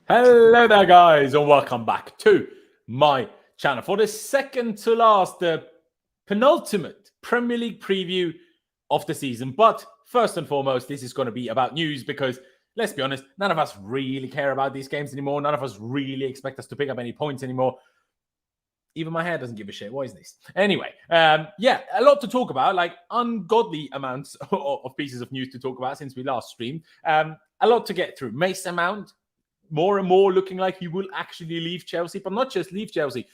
Hello there, guys, and welcome back to my channel for the second to last, the penultimate Premier League preview of the season. But first and foremost, this is going to be about news because, let's be honest, none of us really care about these games anymore. None of us really expect us to pick up any points anymore. Even my hair doesn't give a shit. What is this? Anyway, yeah, a lot to talk about, like ungodly amounts of pieces of news to talk about since we last streamed. A lot to get through. Mason Mount, more and more looking like he will actually leave Chelsea, but not just leave Chelsea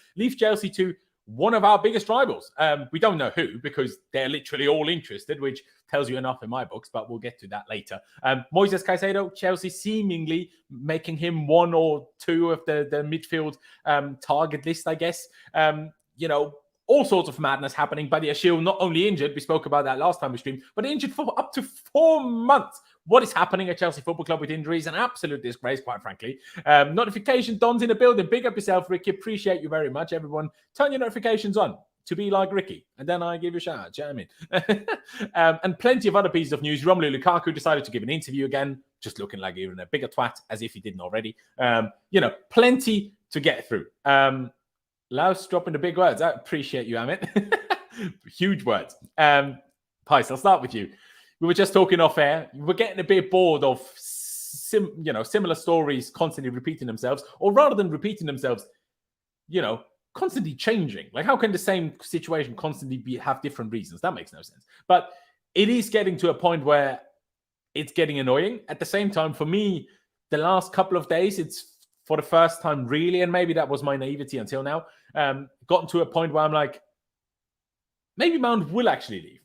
to one of our biggest rivals. We don't know who because they're literally all interested, which tells you enough in my books, but we'll get to that later. Moises Caicedo, Chelsea seemingly making him one or two of the midfield target list, I guess. All sorts of madness happening. Buddy Ashil not only injured, we spoke about that last time we streamed, but injured for up to 4 months. What is happening at Chelsea Football Club with injuries? An absolute disgrace, quite frankly. Notification, Don's in the building. Big up yourself, Ricky. Appreciate you very much, everyone. Turn your notifications on to be like Ricky, and then I give you a shout out. Do you know what I mean? And plenty of other pieces of news. Romelu Lukaku decided to give an interview again, just looking like even a bigger twat, as if he didn't already. Plenty to get through. Laos dropping the big words. I appreciate you, Amit. Huge words. Pice, I'll start with you. We were just talking off air. We're getting a bit bored of similar stories constantly repeating themselves, or rather than repeating themselves, constantly changing. Like, how can the same situation constantly have different reasons? That makes no sense. But it is getting to a point where it's getting annoying. At the same time, for me, the last couple of days, it's for the first time really, and maybe that was my naivety until now, gotten to a point where I'm like, maybe Mount will actually leave.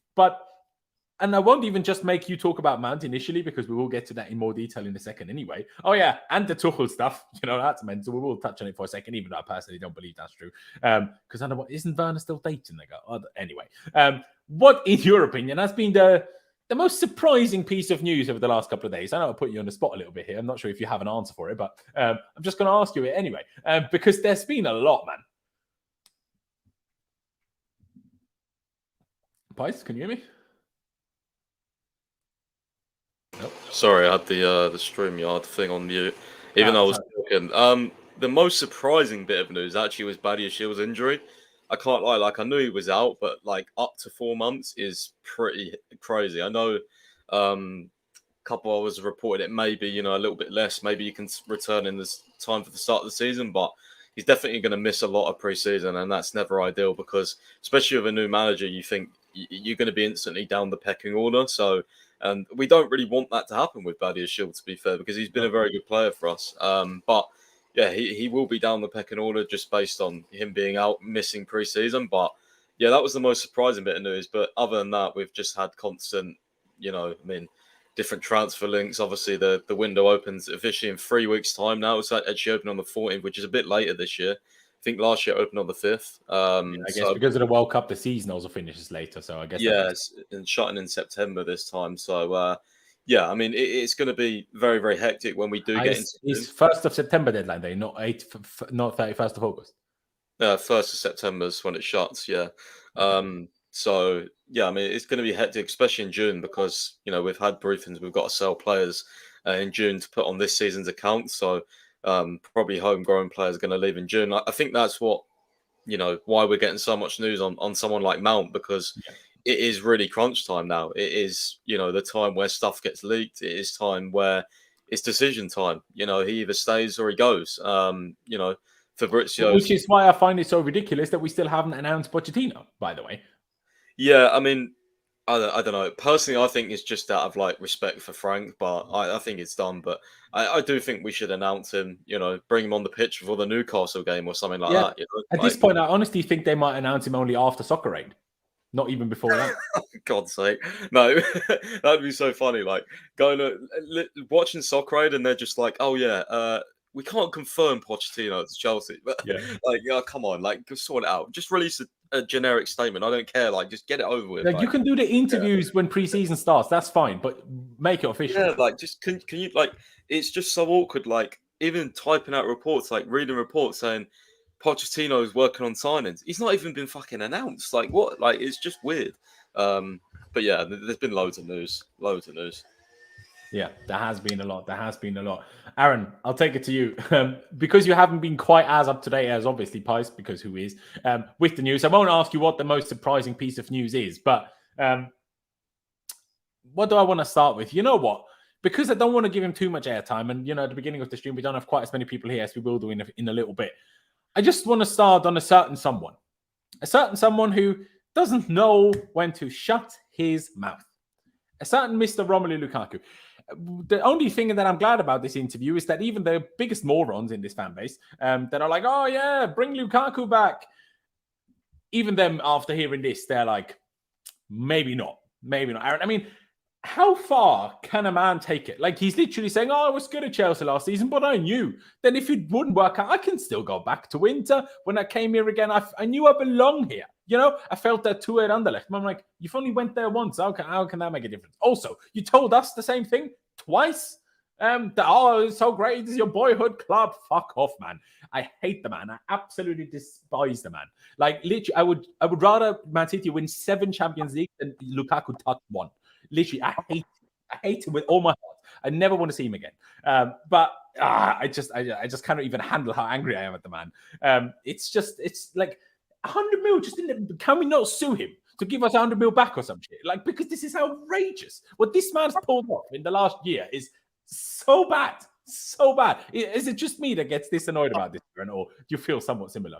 And I won't even just make you talk about Mount initially, because we will get to that in more detail in a second anyway. Oh, yeah, and the Tuchel stuff. That's mental. We will touch on it for a second, even though I personally don't believe that's true. Because I know, isn't Werner still dating? Anyway, what, in your opinion, has been the most surprising piece of news over the last couple of days? I know I put you on the spot a little bit here. I'm not sure if you have an answer for it, but I'm just going to ask you it anyway, because there's been a lot, man. Pice, can you hear me? Nope. Sorry, I had the StreamYard thing on mute. Even though I was talking. The most surprising bit of news actually was Badiashil's injury. I can't lie, I knew he was out, but up to 4 months is pretty crazy. I know a couple hours reported it maybe, a little bit less. Maybe you can return in this time for the start of the season, but he's definitely going to miss a lot of pre-season, and that's never ideal because, especially with a new manager, you think you're going to be instantly down the pecking order. So, and we don't really want that to happen with Badiashil, to be fair, because he's been a very good player for us. But yeah, he will be down the pecking order just based on him being out, missing pre-season. But yeah, that was the most surprising bit of news. But other than that, we've just had constant, different transfer links. Obviously, the window opens officially in 3 weeks' time now. It's actually open on the 14th, which is a bit later this year. I think last year it opened on the 5th. I guess because of the World Cup, the season also finishes later. So I guess and shutting in September this time. So it's going to be very, very hectic when we do get into. It's 1st of September deadline day, not 31st of August. 1st of September is when it shuts. Yeah. So yeah, it's going to be hectic, especially in June, because we've had briefings. We've got to sell players in June to put on this season's account. So probably homegrown players are going to leave in June. I think that's what why we're getting so much news on someone like Mount, because it is really crunch time now. It is the time where stuff gets leaked. It is time where it's decision time. He either stays or he goes. Fabrizio, which is why I find it so ridiculous that we still haven't announced Pochettino, by the way. Yeah, I don't know. Personally, I think it's just out of respect for Frank, but I think it's done. But I do think we should announce him, bring him on the pitch before the Newcastle game or something like that. At this point, I honestly think they might announce him only after Soccer Aid, not even before that. God's sake. No, that'd be so funny. Watching Soccer Aid and they're just like, oh yeah, we can't confirm Pochettino to Chelsea. But come on, sort it out. Just release a generic statement. I don't care. Just get it over with. You can do the interviews when pre-season starts. That's fine, but make it official. Yeah, just can you it's just so awkward. Even typing out reports, reading reports saying Pochettino is working on signings. He's not even been fucking announced. What? It's just weird. But yeah, there's been loads of news. Yeah, there has been a lot. There has been a lot. Aaron, I'll take it to you. Because you haven't been quite as up to date as obviously Pice, because who is, with the news. I won't ask you what the most surprising piece of news is, but what do I want to start with? You know what? Because I don't want to give him too much airtime, and at the beginning of the stream, we don't have quite as many people here as we will do in a little bit. I just want to start on a certain someone who doesn't know when to shut his mouth. A certain Mr. Romelu Lukaku. The only thing that I'm glad about this interview is that even the biggest morons in this fan base that are like, oh yeah, bring Lukaku back. Even them, after hearing this, they're like, maybe not. Aaron, I mean, how far can a man take it? Like, he's literally saying, oh, I was good at Chelsea last season, but I knew then if it wouldn't work out, I can still go back to Inter. When I came here again, I knew I belong here. I felt that too at Anderlecht. I'm like, you've only went there once. How can that make a difference? Also, you told us the same thing twice. It's so great. This is your boyhood club. Fuck off, man. I hate the man. I absolutely despise the man. Like, literally, I would rather Man City win 7 Champions League than Lukaku touch 1. Literally, I hate him with all my heart. I never want to see him again. But I just cannot even handle how angry I am at the man. It's like 100 mil. Can we not sue him to give us 100 mil back or some shit? Like, because this is outrageous. What this man's pulled off in the last year is so bad. So bad. Is it just me that gets this annoyed about this, or do you feel somewhat similar?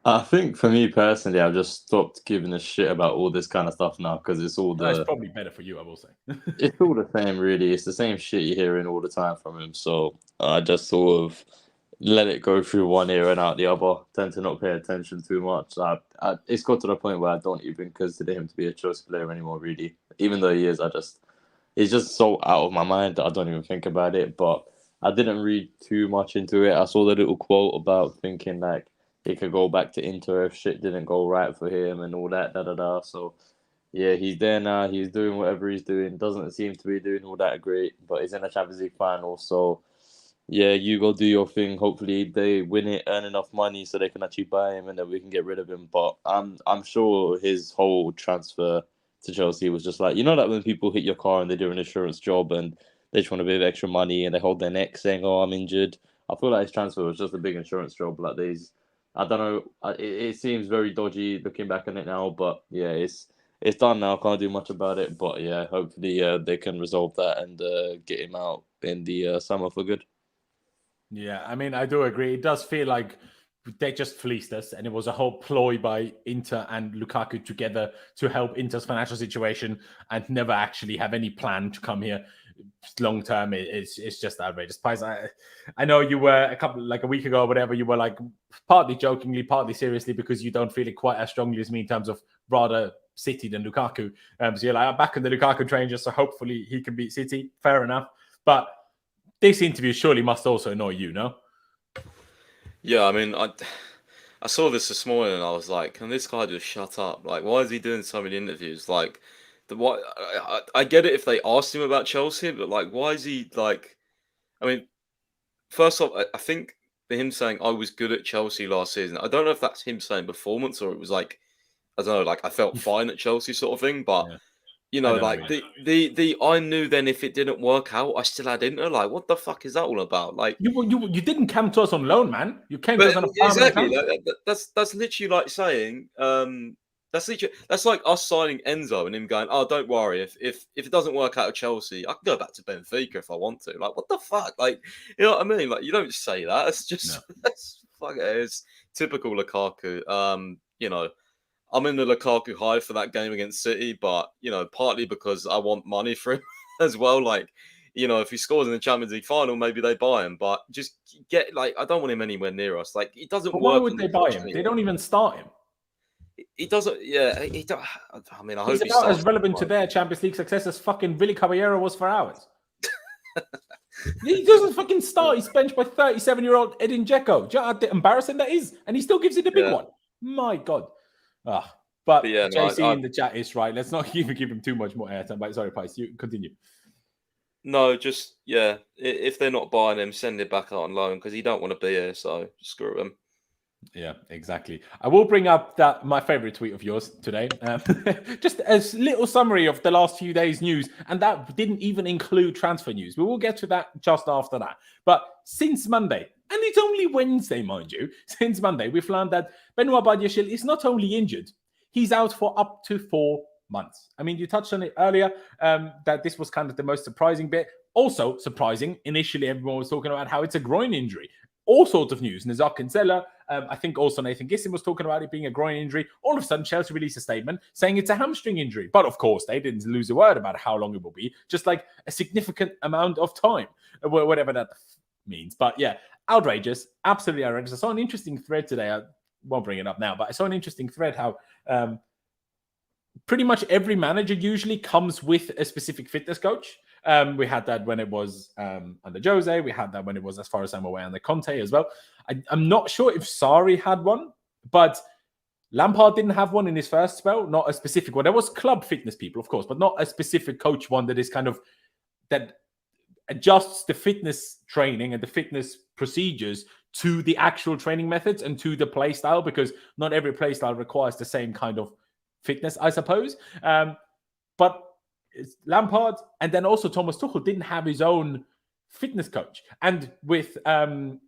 I think for me personally, I've just stopped giving a shit about all this kind of stuff now because it's all It's probably better for you, I will say. It's all the same, really. It's the same shit you're hearing all the time from him. So I just sort of let it go through one ear and out the other. Tend to not pay attention too much. It's got to the point where I don't even consider him to be a Chelsea player anymore, really. Even though he is, it's just so out of my mind that I don't even think about it. But I didn't read too much into it. I saw the little quote about thinking like he could go back to Inter if shit didn't go right for him and all that, So, yeah, he's there now. He's doing whatever he's doing. Doesn't seem to be doing all that great, but he's in a Champions League final. So, yeah, you go do your thing. Hopefully they win it, earn enough money so they can actually buy him and then we can get rid of him. But I'm sure his whole transfer to Chelsea was just like, that when people hit your car and they do an insurance job and they just want a bit of extra money and they hold their neck saying, oh, I'm injured. I feel like his transfer was just a big insurance job. Like I don't know. It seems very dodgy looking back on it now, but yeah, it's done now. Can't do much about it. But yeah, hopefully they can resolve that and get him out in the summer for good. Yeah, I mean, I do agree. It does feel like they just fleeced us, and it was a whole ploy by Inter and Lukaku together to help Inter's financial situation and never actually have any plan to come here long term. It's just outrageous. Pies, I know you were a week ago or whatever, you were like partly jokingly, partly seriously, because you don't feel it quite as strongly as me in terms of rather City than Lukaku. So you're like, I'm back on the Lukaku train just so hopefully he can beat City. Fair enough. But this interview surely must also annoy you, no? Yeah, I mean, I saw this morning and I was like, can this guy just shut up? Like, why is he doing so many interviews? Like, I get it if they asked him about Chelsea, but like, why is he like? I mean, first off, I think him saying I was good at Chelsea last season. I don't know if that's him saying performance or it was like, I don't know, like I felt fine at Chelsea sort of thing. But like the I knew then if it didn't work out, I still had Inter. Like, what the fuck is that all about? Like, you didn't come to us on loan, man. You came to us on a exactly. That's literally like saying that's like us signing Enzo and him going, oh, don't worry, if it doesn't work out at Chelsea, I can go back to Benfica if I want to. Like, what the fuck? Like, you know what I mean? Like, you don't say that. It's just it's typical Lukaku. I'm in the Lukaku high for that game against City, but partly because I want money for him as well. Like, if he scores in the Champions League final, maybe they buy him. But just I don't want him anywhere near us. Like, it doesn't work. Why would they buy him? They don't even start him. He doesn't. Yeah, he don't. I mean, I hope he's about as relevant to their Champions League success as fucking Willy Caballero was for ours. He doesn't fucking start. He's benched by 37-year-old Edin Dzeko. Do you know how embarrassing that is? And he still gives it a big one. My God. But yeah, JC in the chat is right. Let's not even give him too much more airtime. But sorry, Pice, you continue. No, just if they're not buying him, send it back out on loan because he don't want to be here. So screw him. Yeah, exactly. I will bring up that my favorite tweet of yours today, just a little summary of the last few days' news, and that didn't even include transfer news. We will get to that just after that. But since Monday, and it's only Wednesday, mind you, since Monday, we've learned that Benoit Badiashile is not only injured, he's out for up to 4 months. I mean, you touched on it earlier, that this was kind of the most surprising bit. Also surprising, initially everyone was talking about how it's a groin injury. All sorts of news. Nazar Kinsella, I think also Nathan Gissin was talking about it being a groin injury. All of a sudden, Chelsea released a statement saying it's a hamstring injury. But of course, they didn't lose a word about how long it will be, just like a significant amount of time, whatever that means. But yeah, outrageous, absolutely outrageous. I saw an interesting thread today. I won't bring it up now, but I saw an interesting thread how pretty much every manager usually comes with a specific fitness coach. We had that when it was under Jose. We had that when it was, as far as I'm aware, under Kante as well. I'm not sure if Sarri had one, but Lampard didn't have one in his first spell. Not a specific one. There was club fitness people, of course, but not a specific coach one that is kind of that adjusts the fitness training and the fitness procedures to the actual training methods and to the play style, because not every play style requires the same kind of fitness, I suppose. But it's Lampard, and then also Thomas Tuchel didn't have his own fitness coach. And with Graham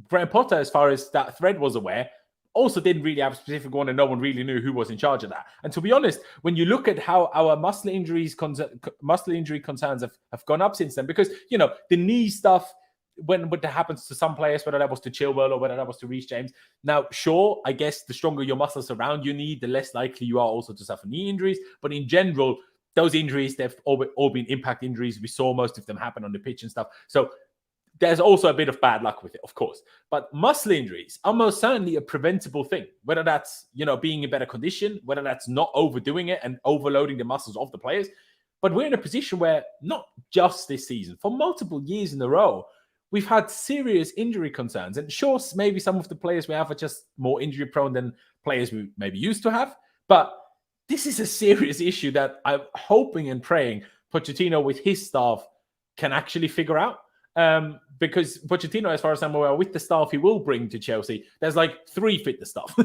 Potter, as far as that thread was aware, also didn't really have a specific one, and no one really knew who was in charge of that. And to be honest, when you look at how our muscle injury concerns have gone up since then, because, you know, the knee stuff, when that happens to some players, whether that was to Chilwell or whether that was to Reece James. Now, sure, I guess the stronger your muscles around your knee, the less likely you are also to suffer knee injuries. But in general, those injuries, they've all been impact injuries. We saw most of them happen on the pitch and stuff. So there's also a bit of bad luck with it, of course. But muscle injuries are most certainly a preventable thing, whether that's, you know, being in better condition, whether that's not overdoing it and overloading the muscles of the players. But we're in a position where not just this season, for multiple years in a row, we've had serious injury concerns. And sure, maybe some of the players we have are just more injury prone than players we maybe used to have. But this is a serious issue that I'm hoping and praying Pochettino with his staff can actually figure out. Because Pochettino, as far as I'm aware, with the staff he will bring to Chelsea, there's like 3 fitness staff.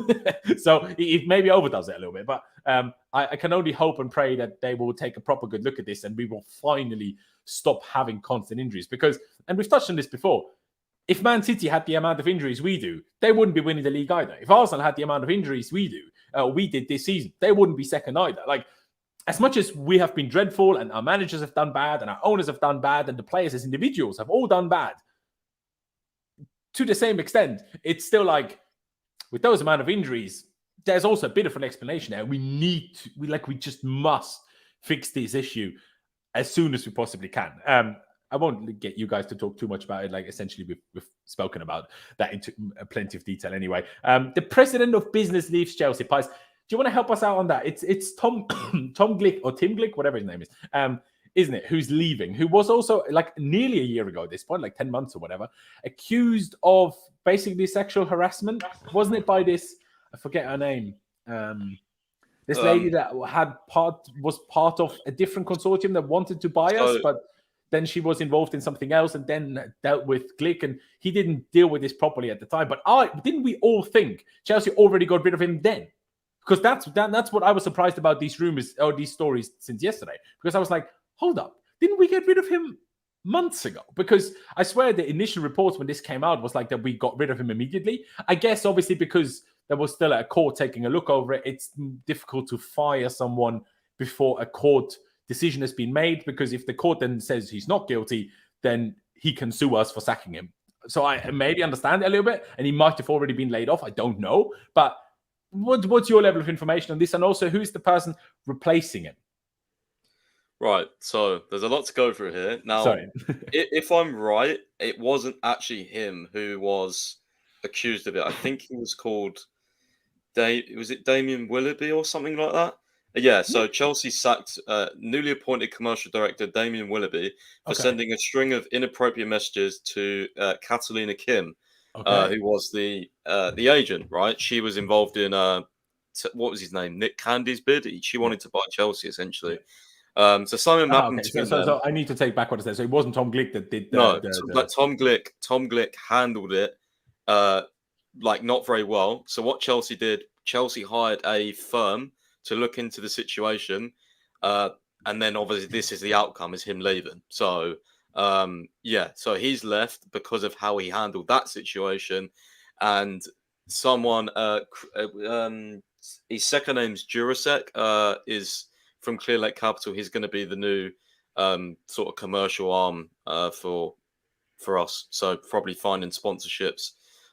So he maybe overdoes it a little bit. But I can only hope and pray that they will take a proper good look at this and we will finally stop having constant injuries. Because, and we've touched on this before, if Man City had the amount of injuries we do, they wouldn't be winning the league either. If Arsenal had the amount of injuries we did this season, they wouldn't be second either. Like, as much as we have been dreadful and our managers have done bad and our owners have done bad and the players as individuals have all done bad, to the same extent, it's still like, with those amount of injuries, there's also a bit of an explanation there. We just must fix this issue as soon as we possibly can. I won't get you guys to talk too much about it. Like, essentially, we've spoken about that into plenty of detail anyway. The president of business leaves Chelsea. Pies, do you want to help us out on that? It's Tom Glick, or Tim Glick, whatever his name is, isn't it? Who's leaving? Who was also, like, nearly a year ago at this point, like 10 months or whatever, accused of basically sexual harassment. Wasn't it by this? I forget her name. This lady that was part of a different consortium that wanted to buy us, but then she was involved in something else and then dealt with Glick, and he didn't deal with this properly at the time. But didn't we all think Chelsea already got rid of him then? Because that's what I was surprised about these rumors or these stories since yesterday. Because I was like, hold up, didn't we get rid of him months ago? Because I swear the initial reports when this came out was like that we got rid of him immediately. I guess obviously because there was still a court taking a look over it, it's difficult to fire someone before a court decision has been made, because if the court then says he's not guilty, then he can sue us for sacking him. So I maybe understand it a little bit, and he might have already been laid off. I don't know. But what's your level of information on this? And also, who's the person replacing him? Right. So there's a lot to go through here. Now, if I'm right, it wasn't actually him who was accused of it. I think he was called Damien Willoughby or something like that? Yeah, so Chelsea sacked newly appointed commercial director Damien Willoughby for sending a string of inappropriate messages to Catalina Kim, who was the agent, right? She was involved in, what was his name? Nick Candy's bid. She wanted to buy Chelsea, essentially. So something happened to him. So I need to take back what I said. So it wasn't Tom Glick that did but Tom Glick handled it like not very well. So what Chelsea did, Chelsea hired a firm to look into the situation, and then obviously this is the outcome: is him leaving. So so he's left because of how he handled that situation, and someone, his second name's Jurasek, is from Clear Lake Capital. He's going to be the new sort of commercial arm for us. So probably finding sponsorships,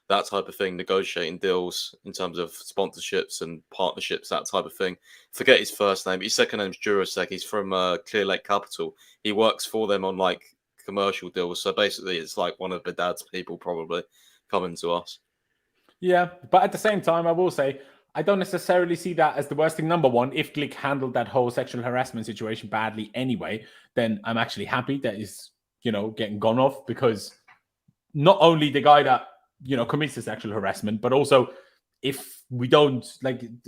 that type of thing, negotiating deals in terms of sponsorships and partnerships, that type of thing. Forget his first name. His second name's Jurasek. He's from Clear Lake Capital. He works for them on like commercial deals. So basically, it's like one of the dad's people probably coming to us. Yeah, but at the same time, I will say, I don't necessarily see that as the worst thing. Number one, if Glick handled that whole sexual harassment situation badly anyway, then I'm actually happy that he's, getting gone off, because not only the guy that, commits the sexual harassment, but also if we don't,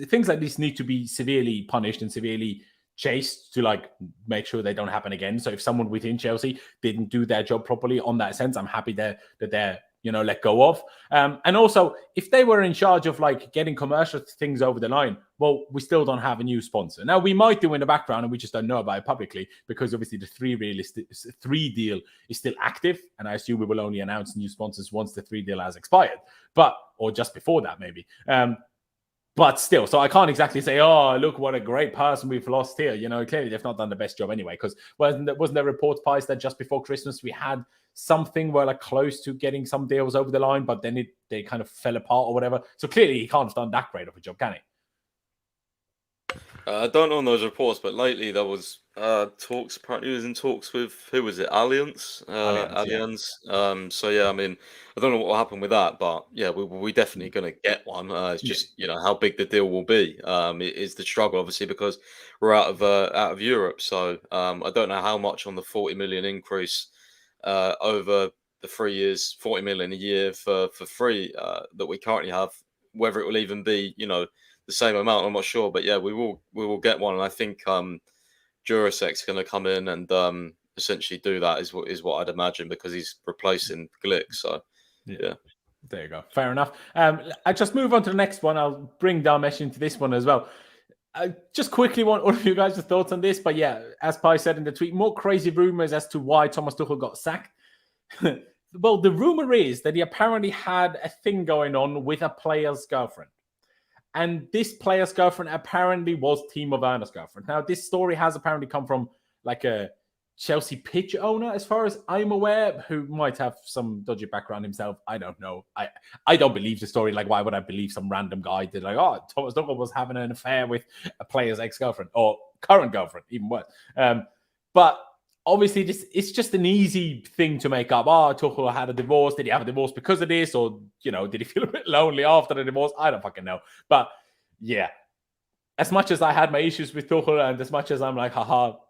things like this need to be severely punished and severely chased to make sure they don't happen again. So if someone within Chelsea didn't do their job properly on that sense, I'm happy that they're let go of. And also, if they were in charge of getting commercial things over the line, well, we still don't have a new sponsor. Now, we might do in the background and we just don't know about it publicly, because obviously the 3 deal is still active. And I assume we will only announce new sponsors once the 3 deal has expired, or just before that, maybe. But still, so I can't exactly say, oh, look, what a great person we've lost here. Clearly they've not done the best job anyway, because wasn't there reports, Pies, that just before Christmas we had something where close to getting some deals over the line, but then they kind of fell apart or whatever. So clearly he can't have done that great of a job, can he? I don't know on those reports, but lately there was talks. Apparently, he was in talks with, who was it? Allianz. Allianz. Yeah. So yeah, I mean, I don't know what will happen with that, but yeah, we definitely going to get one. It's just how big the deal will be. It is the struggle, obviously, because we're out of Europe. So I don't know how much on the 40 million increase over the 3 years, 40 million a year for free that we currently have. Whether it will even be, the same amount, I'm not sure, but yeah, we will get one, and I think Jurasek's going to come in and essentially do that is what I'd imagine, because he's replacing Glick. So yeah. There you go. Fair enough. I just move on to the next one. I'll bring Darmesh into this one as well. I just quickly want all of you guys' thoughts on this, but yeah, as Pi said in the tweet, more crazy rumors as to why Thomas Tuchel got sacked. Well, the rumor is that he apparently had a thing going on with a player's girlfriend. And this player's girlfriend apparently was Timo Werner's girlfriend. Now, this story has apparently come from a Chelsea pitch owner, as far as I'm aware, who might have some dodgy background himself. I don't know. I don't believe the story. Why would I believe some random guy that Thomas Tuchel was having an affair with a player's ex-girlfriend or current girlfriend, even worse. But obviously, it's just an easy thing to make up. Tuchel had a divorce. Did he have a divorce because of this? Or, did he feel a bit lonely after the divorce? I don't fucking know. But, yeah, as much as I had my issues with Tuchel and as much as I'm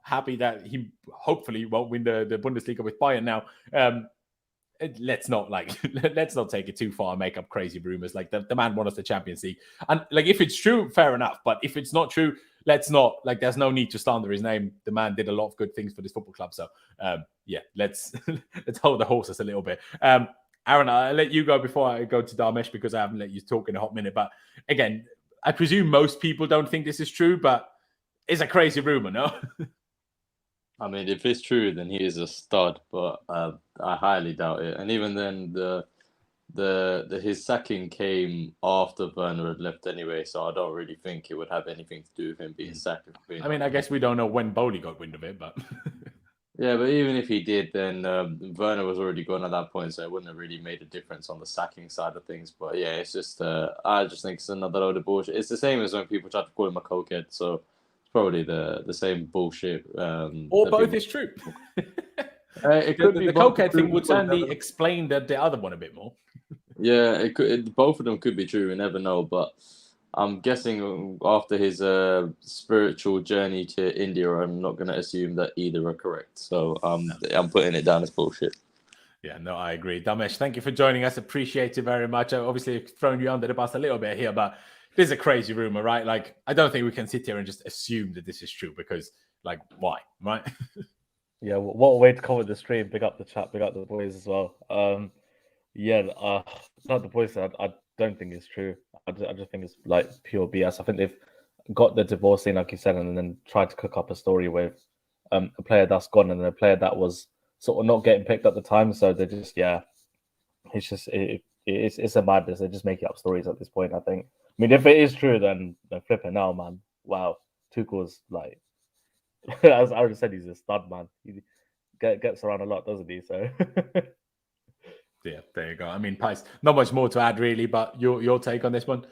happy that he hopefully won't win the Bundesliga with Bayern now, let's not take it too far and make up crazy rumors. The man won us the Champions League. And, if it's true, fair enough. But if it's not true, let's not, there's no need to slander his name. The man did a lot of good things for this football club. So, let's hold the horses a little bit. Aaron, I'll let you go before I go to Darmesh, because I haven't let you talk in a hot minute. But again, I presume most people don't think this is true, but it's a crazy rumor, no? I mean, if it's true, then he is a stud, but I highly doubt it. And even then, his sacking came after Werner had left anyway, so I don't really think it would have anything to do with him being sacked. I mean, I guess we don't know when Boehly got wind of it, but yeah, but even if he did, then Werner was already gone at that point, so it wouldn't have really made a difference on the sacking side of things. But yeah, it's just I just think it's another load of bullshit. It's the same as when people try to call him a cokehead, so it's probably the same bullshit. Or both is true. It could be the cokehead thing would certainly explain the other one a bit more. Yeah, it could. Both of them could be true. We never know. But I'm guessing after his spiritual journey to India, I'm not going to assume that either are correct. So I'm putting it down as bullshit. Yeah, no, I agree. Damesh, thank you for joining us. Appreciate it very much. I obviously thrown you under the bus a little bit here, but this is a crazy rumor, right? I don't think we can sit here and just assume that this is true, because, why, right? Yeah, what a way to cover the stream. Big up the chat, big up the boys as well. Not the boys. don't think it's true. I just think it's like pure BS. I think they've got the divorce thing, like you said, and then tried to cook up a story with a player that's gone and a player that was sort of not getting picked at the time. So they just, it's a madness. They're just making up stories at this point, I think. I mean, if it is true, then flipping now, man. Wow. Tuchel's like, as I already said, he's a stud, man. He gets around a lot, doesn't he? So, yeah, there you go. I mean, Pice, not much more to add, really, but your take on this one?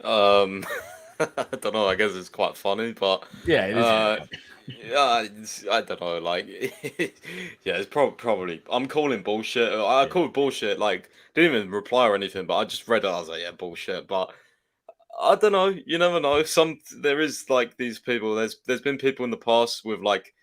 I don't know. I guess it's quite funny, but yeah, it is. yeah, I don't know. Like, yeah, it's probably. I'm calling bullshit. I called bullshit. Like, didn't even reply or anything, but I just read it. I was like, yeah, bullshit. But I don't know. You never know. There is like these people. There's been people in the past with like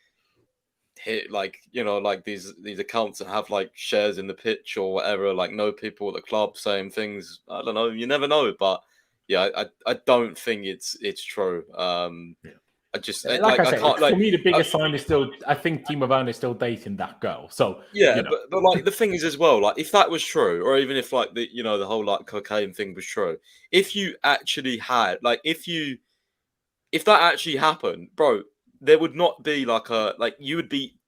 these accounts that have like shares in the pitch or whatever. Like, know people at the club saying things. I don't know. You never know, but. Yeah, I don't think it's true. I just like I said, for me the biggest sign is still I think Timo Werner is still dating that girl. So yeah, you know. but like the thing is as well, like if that was true, or even if like the whole like cocaine thing was true, if you actually had if that actually happened, bro, there would not be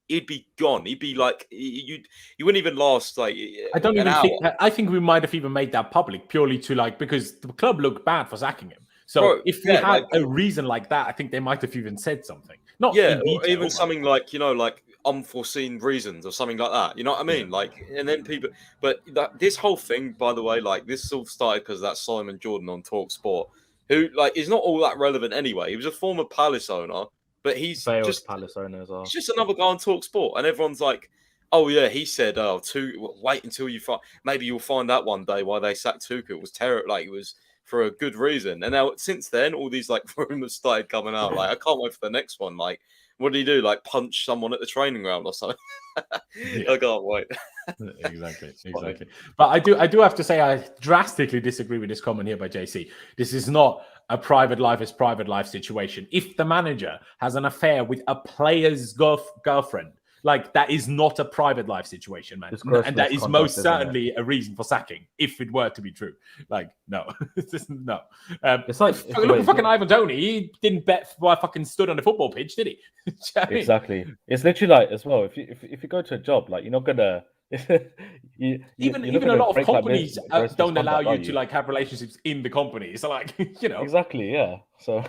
he'd be gone. He'd be like you wouldn't even last like I don't even think I think we might have even made that public purely to because the club looked bad for sacking him. So if we had a reason like that, I think they might have even said something. Not in detail, or even something like unforeseen reasons or something like that. You know what I mean? And then people. But this whole thing, by the way, this all started because of that Simon Jordan on Talk Sport, who is not all that relevant anyway. He was a former Palace owner. But he's just Palace owner as well. He's just another guy on Talk Sport, and everyone's like, "Oh yeah, he said, wait until you find. Maybe you'll find out one day why they sacked Tuchel. It was terrible. Like it was for a good reason." And now since then, all these rumors started coming out. I can't wait for the next one. What did he do? Punch someone at the training ground or something? I can't wait. Exactly. But I do have to say I drastically disagree with this comment here by JC. This is not a private life is private life situation. If the manager has an affair with a player's girlfriend, that is not a private life situation, man. And that is most certainly a reason for sacking, if it were to be true. No. No. It's look at fucking Ivan Toney. He didn't bet while I fucking stood on the football pitch, did he? Exactly. It's literally as well, if you go to a job, you're not gonna even a lot of companies don't allow you to have relationships in the company. So exactly, yeah. So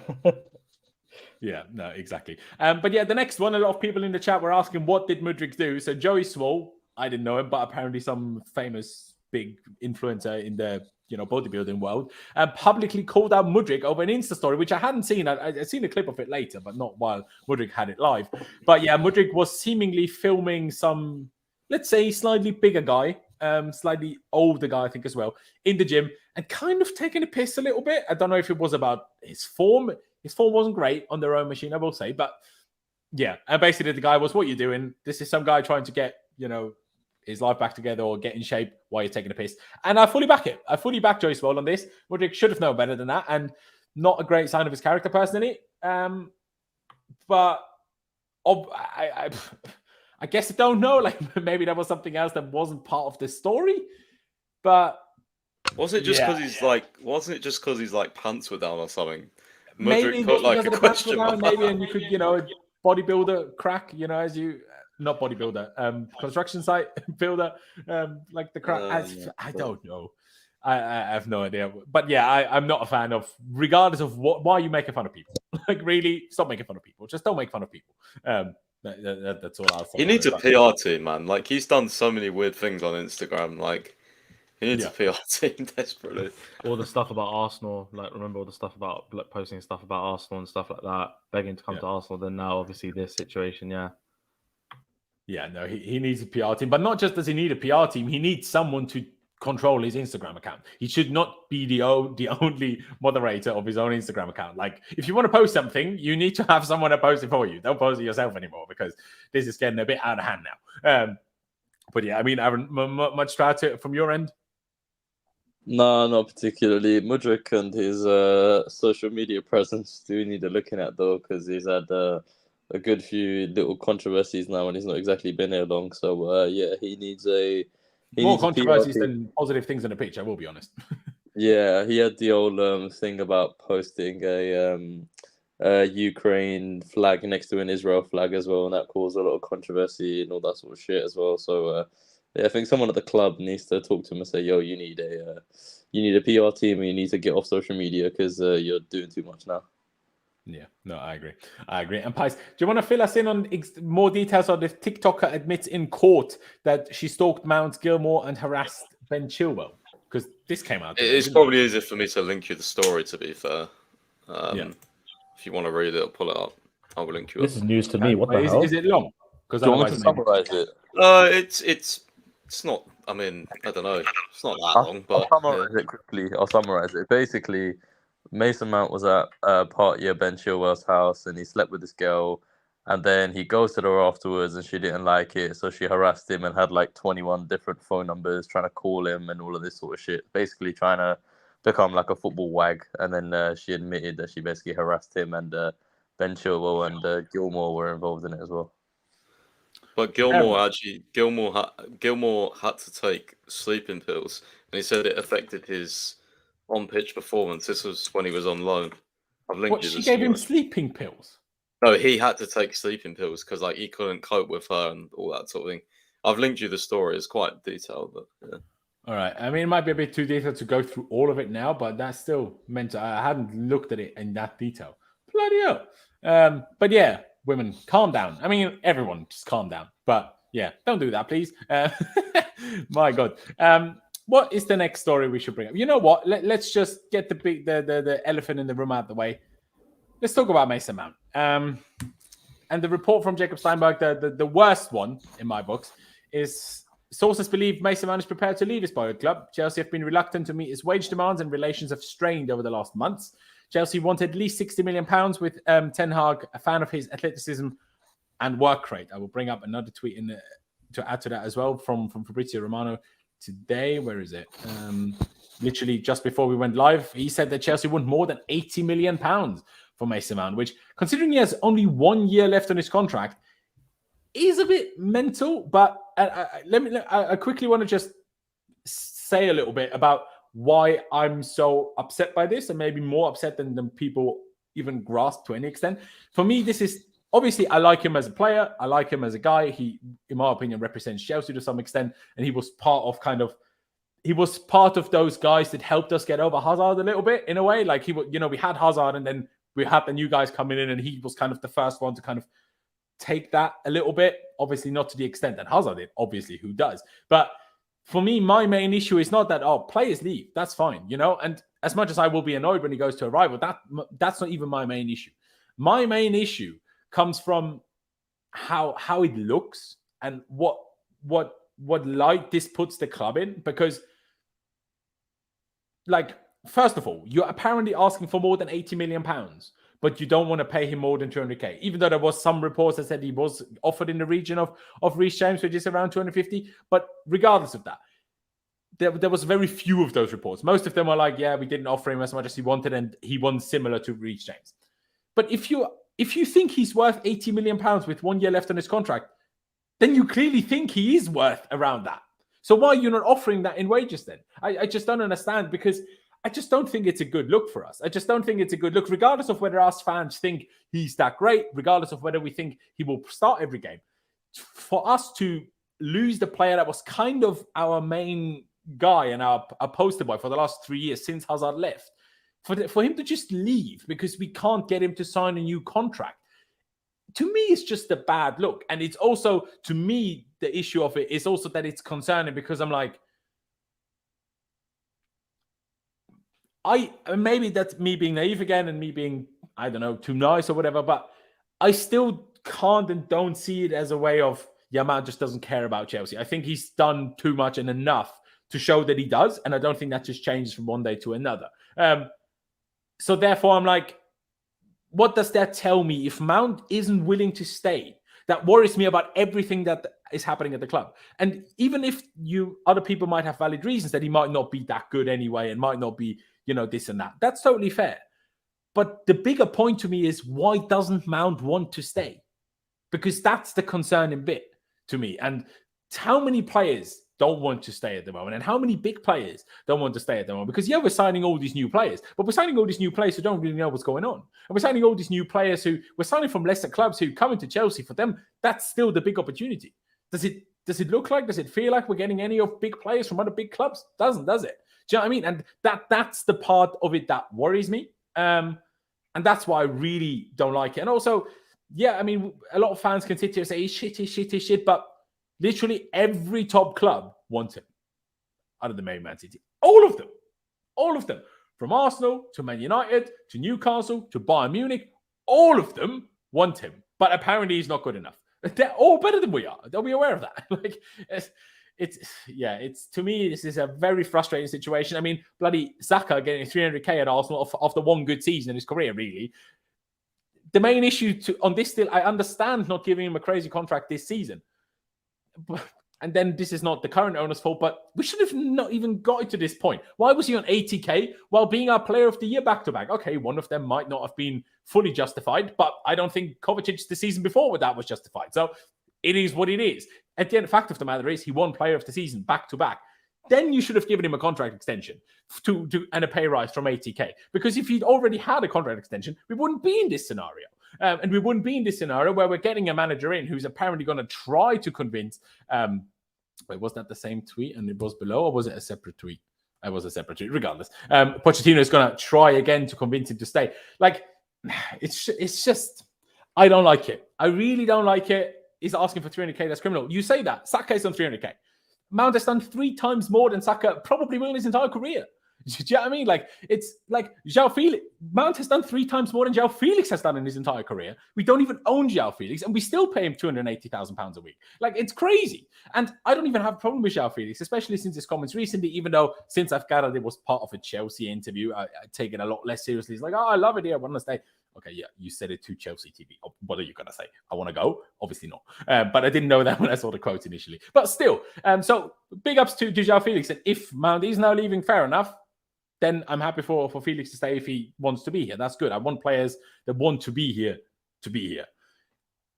yeah, no, exactly. But yeah, the next one, a lot of people in the chat were asking what did Mudryk do? So Joey Swole, I didn't know him, but apparently some famous big influencer in the bodybuilding world, publicly called out Mudryk over an Insta story, which I hadn't seen. I'd seen a clip of it later, but not while Mudryk had it live. But yeah, Mudryk was seemingly filming some, let's say, slightly bigger guy, slightly older guy, I think as well, in the gym, and kind of taking a piss a little bit. I don't know if it was about his form. His form wasn't great on their own machine, I will say. But yeah, and basically the guy was, what you doing? This is some guy trying to get, his life back together or get in shape while you're taking a piss. And I fully back it. I fully back Joey Swole on this. Mudryk should have known better than that, and not a great sign of his character personally. But I guess I don't know. Maybe there was something else that wasn't part of the story. But was it just because Wasn't it just because he's pants were down or something? Maybe put a question mark. Maybe, and you could bodybuilder crack. As you. Not bodybuilder, construction site builder, the crack. I don't know. I have no idea. But yeah, I'm not a fan of, regardless of why you making fun of people. Really, stop making fun of people. Just don't make fun of people. That's all I'll say. He needs a PR team, man. He's done so many weird things on Instagram. He needs a PR team desperately. All the stuff about Arsenal, remember all the stuff about posting stuff about Arsenal and stuff like that, begging to come to Arsenal. Then now, obviously, this situation, Yeah, no, he needs a PR team. But not just does he need a PR team, he needs someone to control his Instagram account. He should not be the only moderator of his own Instagram account. If you want to post something, you need to have someone to post it for you. Don't post it yourself anymore, because this is getting a bit out of hand now. But yeah, I mean, Aaron, much to add to it from your end? No, not particularly. Mudryk and his social media presence do need a looking at, though, because he's had a good few little controversies now, and he's not exactly been here long. So yeah, he needs a He More needs a PR controversies team. than positive things on the pitch, I will be honest. Yeah, he had the old thing about posting a Ukraine flag next to an Israel flag as well, and that caused a lot of controversy and all that sort of shit as well. So yeah, I think someone at the club needs to talk to him and say, "Yo, you need a PR team, and you need to get off social media because you're doing too much now." Yeah, no, I agree. And Pies, do you want to fill us in on more details on this TikToker admits in court that she stalked Mount Gilmore and harassed Ben Chilwell? Because this came out today, It's probably easier for me to link you the story, to be fair. If you want to read it or pull it up, I will link you This up. is news to me. What the is, hell? is it long? Because Do you want me to otherwise, summarize it? It's not. I mean, I don't know. It's not that long, but I'll summarize it quickly. I'll summarize it. Basically, Mason Mount was at a party at Ben Chilwell's house, and he slept with this girl. And then he goes to her afterwards, and she didn't like it, so she harassed him and had like 21 different phone numbers trying to call him and all of this sort of shit. Basically, trying to become like a football wag. And then she admitted that she basically harassed him, and Ben Chilwell and Gilmore were involved in it as well. But Gilmore had to take sleeping pills, and he said it affected his on-pitch performance. This was when he was on loan. I've linked you. She gave him sleeping pills. No, he had to take sleeping pills because like he couldn't cope with her and all that sort of thing. I've linked you the story. It's quite detailed, but yeah. All right. I mean, it might be a bit too detailed to go through all of it now, but that's still meant to. I hadn't looked at it in that detail. Bloody hell. But yeah, women, calm down. I mean, everyone, just calm down. But yeah, don't do that, please. My God. What is the next story we should bring up? You know what? Let's just get the elephant in the room out of the way. Let's talk about Mason Mount. And the report from Jacob Steinberg, the worst one in my books, is sources believe Mason Mount is prepared to leave his boyhood club. Chelsea have been reluctant to meet his wage demands, and relations have strained over the last months. Chelsea wanted at least £60 million with Ten Hag, a fan of his athleticism and work rate. I will bring up another tweet to add to that as well from Fabrizio Romano today. Where is it? Literally just before we went live, he said that Chelsea want more than £80 million for Mason Mount, which, considering he has only 1 year left on his contract, is a bit mental. But I quickly want to just say a little bit about why I'm so upset by this, and maybe more upset than people even grasp to any extent. For me, this is obviously, I like him as a player. I like him as a guy. He, in my opinion, represents Chelsea to some extent, and he was part of those guys that helped us get over Hazard a little bit in a way. Like we had Hazard, and then we had the new guys coming in, and he was kind of the first one to kind of take that a little bit. Obviously, not to the extent that Hazard did. Obviously, who does? But for me, my main issue is not that, players leave. That's fine, And as much as I will be annoyed when he goes to a rival, that's not even my main issue. My main issue comes from how it looks and what light this puts the club in. Because, like, first of all, you're apparently asking for more than £80 million, but you don't want to pay him more than 200k. Even though there was some reports that said he was offered in the region of Reece James, which is around 250. But regardless of that, there was very few of those reports. Most of them were like, yeah, we didn't offer him as much as he wanted, and he won similar to Reece James. But if you think he's worth £80 million with 1 year left on his contract, then you clearly think he is worth around that. So why are you not offering that in wages then? I just don't understand, because I just don't think it's a good look for us. I just don't think it's a good look, regardless of whether us fans think he's that great, regardless of whether we think he will start every game. For us to lose the player that was kind of our main guy and our poster boy for the last 3 years since Hazard left, for him to just leave because we can't get him to sign a new contract, to me, it's just a bad look. And it's also, to me, the issue of it is also that it's concerning, because I'm like, maybe that's me being naive again and me being, I don't know, too nice or whatever, but I still can't and don't see it as a way of, man just doesn't care about Chelsea. I think he's done too much and enough to show that he does, and I don't think that just changes from one day to another. So therefore, I'm like, what does that tell me? If Mount isn't willing to stay, that worries me about everything that is happening at the club. And even if other people might have valid reasons that he might not be that good anyway and might not be, this and that, that's totally fair. But the bigger point to me is, why doesn't Mount want to stay? Because that's the concerning bit to me. And how many players don't want to stay at the moment, and how many big players don't want to stay at the moment? Because we're signing all these new players, but we're signing all these new players who don't really know what's going on, and we're signing all these new players who we're signing from lesser clubs who come into Chelsea. For them, that's still the big opportunity. Does it look like? Does it feel like we're getting any of big players from other big clubs? Doesn't, does it? Do you know what I mean? And that's the part of it that worries me, and that's why I really don't like it. And also, yeah, I mean, a lot of fans can sit here and say he's shit, but literally every top club wants him out of the main Man City. All of them. From Arsenal to Man United to Newcastle to Bayern Munich, all of them want him. But apparently he's not good enough. They're all better than we are. They'll be aware of that. Like, it's to me, this is a very frustrating situation. I mean, bloody Saka getting 300k at Arsenal after one good season in his career, really. The main issue on this deal, I understand not giving him a crazy contract this season. And then this is not the current owner's fault, but we should have not even got it to this point. Why was he on 80k while being our player of the year back-to-back? Okay, one of them might not have been fully justified, but I don't think Kovacic's the season before with that was justified. So it is what it is. At the end, the fact of the matter is he won player of the season back-to-back. Then you should have given him a contract extension and a pay rise from 80k. Because if he'd already had a contract extension, we wouldn't be in this scenario. And we wouldn't be in this scenario where we're getting a manager in who's apparently going to try to convince... wait, was that the same tweet and it was below, or was it a separate tweet? It was a separate tweet. Regardless, Pochettino is going to try again to convince him to stay. Like, it's just... I don't like it. I really don't like it. He's asking for 300k. That's criminal. You say that. Saka is on 300k. Mount has done 3 times more than Saka probably will in his entire career. Do you know what I mean? Like, it's like Joao Felix. Mount has done 3 times more than Joao Felix has done in his entire career. We don't even own Joao Felix, and we still pay him £280,000 a week. Like, it's crazy. And I don't even have a problem with Joao Felix, especially since his comments recently, even though since I've gathered it was part of a Chelsea interview, I take it a lot less seriously. He's like, oh, I love it here. I want to stay. Okay, yeah, you said it to Chelsea TV. Oh, what are you going to say? I want to go? Obviously not. But I didn't know that when I saw the quote initially. But still, so big ups to Joao Felix. And if Mount is now leaving, fair enough, then I'm happy for Felix to stay if he wants to be here. That's good. I want players that want to be here to be here.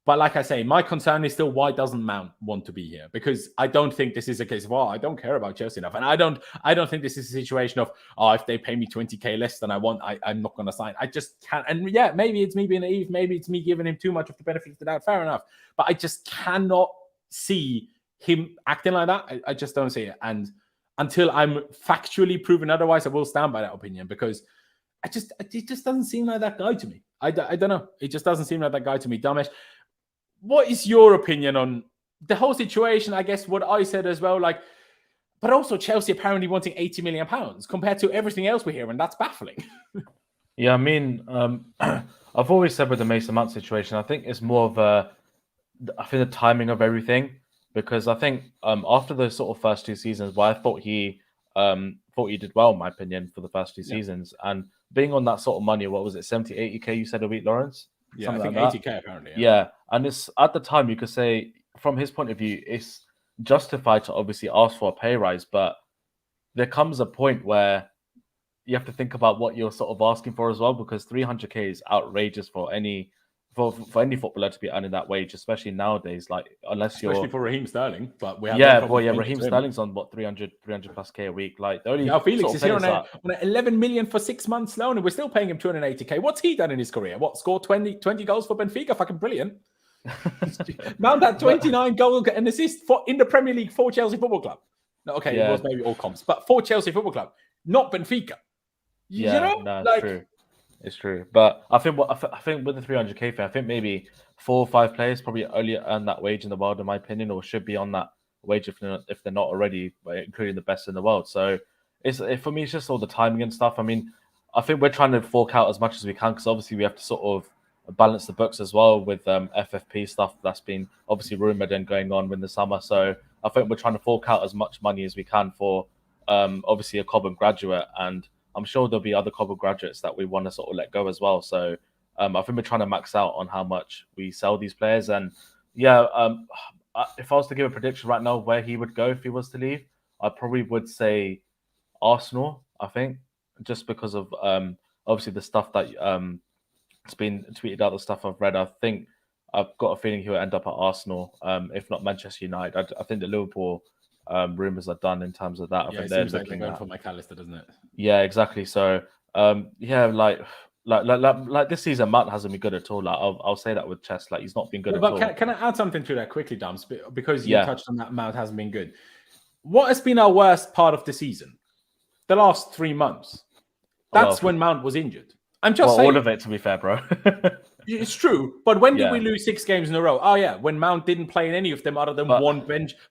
But like I say, my concern is still, why doesn't Mount want to be here? Because I don't think this is a case of, oh, I don't care about Chelsea enough. And I don't think this is a situation of, oh, if they pay me 20k less than I want, I'm not going to sign. I just can't. And yeah, maybe it's me being naive. Maybe it's me giving him too much of the benefit of the doubt. Fair enough. But I just cannot see him acting like that. I just don't see it. And until I'm factually proven otherwise, I will stand by that opinion, because it just doesn't seem like that guy to me. I don't know. It just doesn't seem like that guy to me. Damesh, what is your opinion on the whole situation? I guess what I said as well, like, but also Chelsea apparently wanting £80 million compared to everything else we hear, and that's baffling. Yeah, I mean, I've always said with the Mason Mount situation, I think it's more of I think the timing of everything, because I think after the sort of first 2 seasons, where I thought he did well, in my opinion, for the first 2 seasons, and being on that sort of money, what was it, 70, 80k you said a week, Laurenz? Yeah, I think like 80k apparently. Yeah, and it's at the time you could say, from his point of view, it's justified to obviously ask for a pay rise, but there comes a point where you have to think about what you're sort of asking for as well, because 300k is outrageous for any footballer to be earning that wage, especially nowadays. Like, especially for Raheem Sterling, but we have Raheem Sterling's on what 300 plus k a week. Like, the only Felix is here on an 11 million for 6 months loan, and we're still paying him 280k. What's he done in his career? What, scored 20 goals for Benfica? Fucking brilliant. Mount had 29 goals and assists in the Premier League for Chelsea Football Club. No, okay, it was maybe all comps, but for Chelsea Football Club, not Benfica. You know? No, it's true. It's true, but I think with the 300k fee, I think maybe 4 or 5 players probably only earn that wage in the world, in my opinion, or should be on that wage if they're not already, including the best in the world. So for me, it's just all the timing and stuff. I mean, I think we're trying to fork out as much as we can, because obviously we have to sort of balance the books as well with FFP stuff that's been obviously rumored and going on in the summer. So I think we're trying to fork out as much money as we can for obviously a Cobham graduate, and I'm sure there'll be other Cobham graduates that we want to sort of let go as well. So I think we're trying to max out on how much we sell these players. And yeah, if I was to give a prediction right now where he would go if he was to leave, I probably would say Arsenal, I think, just because of obviously the stuff that it's been tweeted out, the stuff I've read. I think I've got a feeling he'll end up at Arsenal, if not Manchester United. I think that Liverpool rumors are done in terms of that. I Yeah, think it they're seems like they're looking going at. for McAllister, doesn't it? Yeah, exactly. So, yeah, like this season, Mount hasn't been good at all. Like I'll say that with Chess, like he's not been good at all. But can I add something to that quickly, Dams? Because you Yeah. touched on that, Mount hasn't been good. What has been our worst part of the season? The last 3 months. That's when Mount was injured. I'm just saying. All of it, to be fair, bro. It's true, but when did Yeah. we lose 6 games in a row? Oh yeah, when Mount didn't play in any of them other than one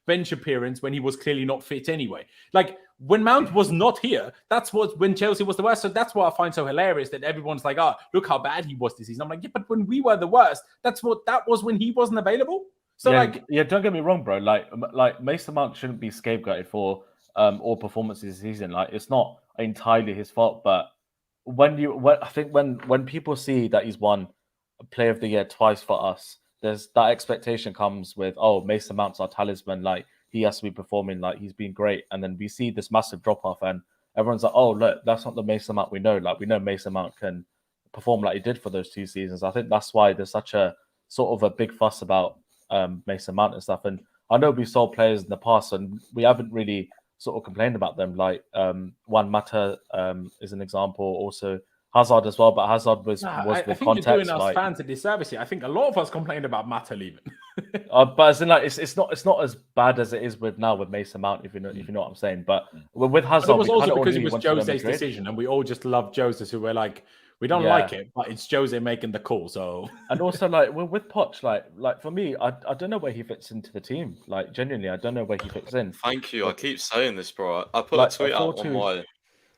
bench appearance when he was clearly not fit anyway. Like when Mount was not here, that's when Chelsea was the worst. So that's what I find so hilarious that everyone's like, "Oh, look how bad he was this season." I'm like, yeah, but when we were the worst, that was when he wasn't available. So don't get me wrong, bro. Like Mason Mount shouldn't be scapegoated for all performances this season. Like it's not entirely his fault, but I think when people see that he's won Player of the Year twice for us, there's that expectation comes with, oh, Mason Mount's our talisman, like he has to be performing like he's been great, and then we see this massive drop off, and everyone's like, oh look, that's not the Mason Mount we know. Like we know Mason Mount can perform like he did for those 2 seasons. I think that's why there's such a sort of a big fuss about Mason Mount and stuff. And I know we sold players in the past, and we haven't really sort of complained about them. Like Juan Mata is an example, also Hazard as well, but Hazard was with I think context. You're doing us fans a disservice here. I think a lot of us complained about Mata leaving. But as in, like, it's not as bad as it is with Mason Mount, if you know what I'm saying. But with Hazard, it was also because it was Jose's decision, and we all just loved Jose, who were like, we don't like it, but it's Jose making the call. So and also like with Poch, like for me, I don't know where he fits into the team. Like genuinely, I don't know where he fits in. Thank you. I keep saying this, bro. I put a tweet out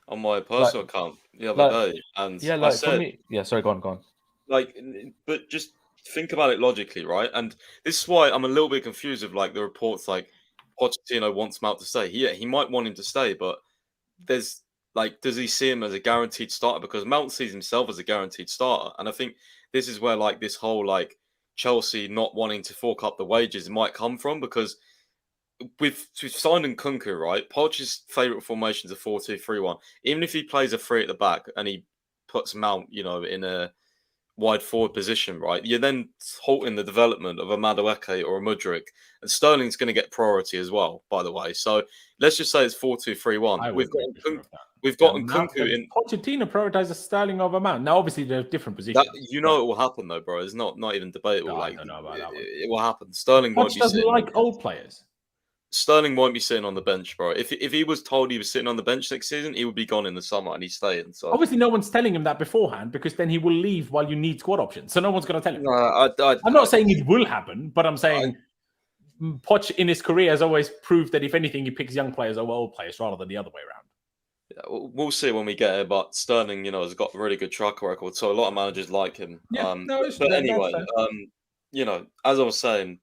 on my personal account the other day, and I said, for me, sorry, go on. Like, but just think about it logically, right? And this is why I'm a little bit confused with like the reports, like Pochettino wants Mount to stay. He might want him to stay, but there's like, does he see him as a guaranteed starter? Because Mount sees himself as a guaranteed starter, and I think this is where like this whole like Chelsea not wanting to fork up the wages might come from, because we've signed Nkunku, right? Poch's favourite formation is a 4-2-3-1. Even if he plays a 3 at the back and he puts Mount, in a wide forward position, right? You're then halting the development of a Mudryk or a Mudryk, and Sterling's going to get priority as well, by the way. So let's just say it's 4-2-3-1. We've got Nkunku in. Pochettino prioritizes Sterling over Mount. Now, obviously, they're different positions. It will happen though, bro. It's not even debatable. No, I don't know about that one. It will happen. Sterling won't be doesn't like old players. Sterling won't be sitting on the bench, bro. If he was told he was sitting on the bench next season, he would be gone in the summer, and he's staying. So obviously, no one's telling him that beforehand, because then he will leave while you need squad options. So no one's going to tell him. I'm not saying it will happen, but I'm saying Poch in his career has always proved that if anything, he picks young players over old players rather than the other way around. Yeah, we'll see when we get here, but Sterling, has got a really good track record, so a lot of managers like him. Yeah, but anyway, as I was saying,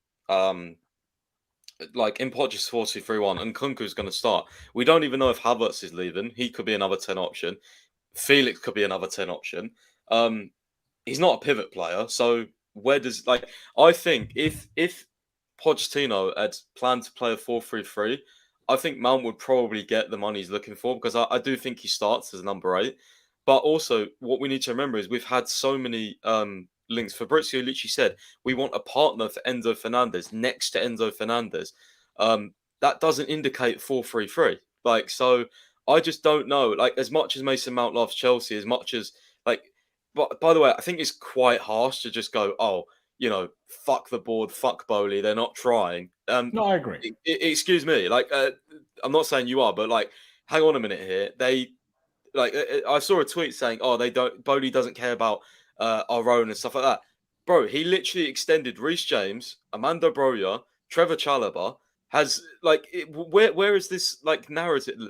like in Poch's 4-2-3-1, and Nkunku's going to start. We don't even know if Havertz is leaving. He could be another 10 option. Felix could be another 10 option. He's not a pivot player, so where does I think if Pochettino had planned to play a 4-3-3, I think Mount would probably get the money he's looking for, because I do think he starts as number 8. But also, what we need to remember is we've had so many links. Fabrizio literally said, we want a partner for Enzo Fernandes next to Enzo Fernandes. That doesn't indicate 4-3-3. So I just don't know. As much as Mason Mount loves Chelsea, as much as but by the way, I think it's quite harsh to just go, oh, fuck the board, fuck Boehly, they're not trying. No, I agree. Excuse me. I'm not saying you are, but hang on a minute here. I saw a tweet saying, oh, Boehly doesn't care about our own and stuff like that. Bro, he literally extended Reece James, Amanda Broja, Trevor Chalobah. Where is this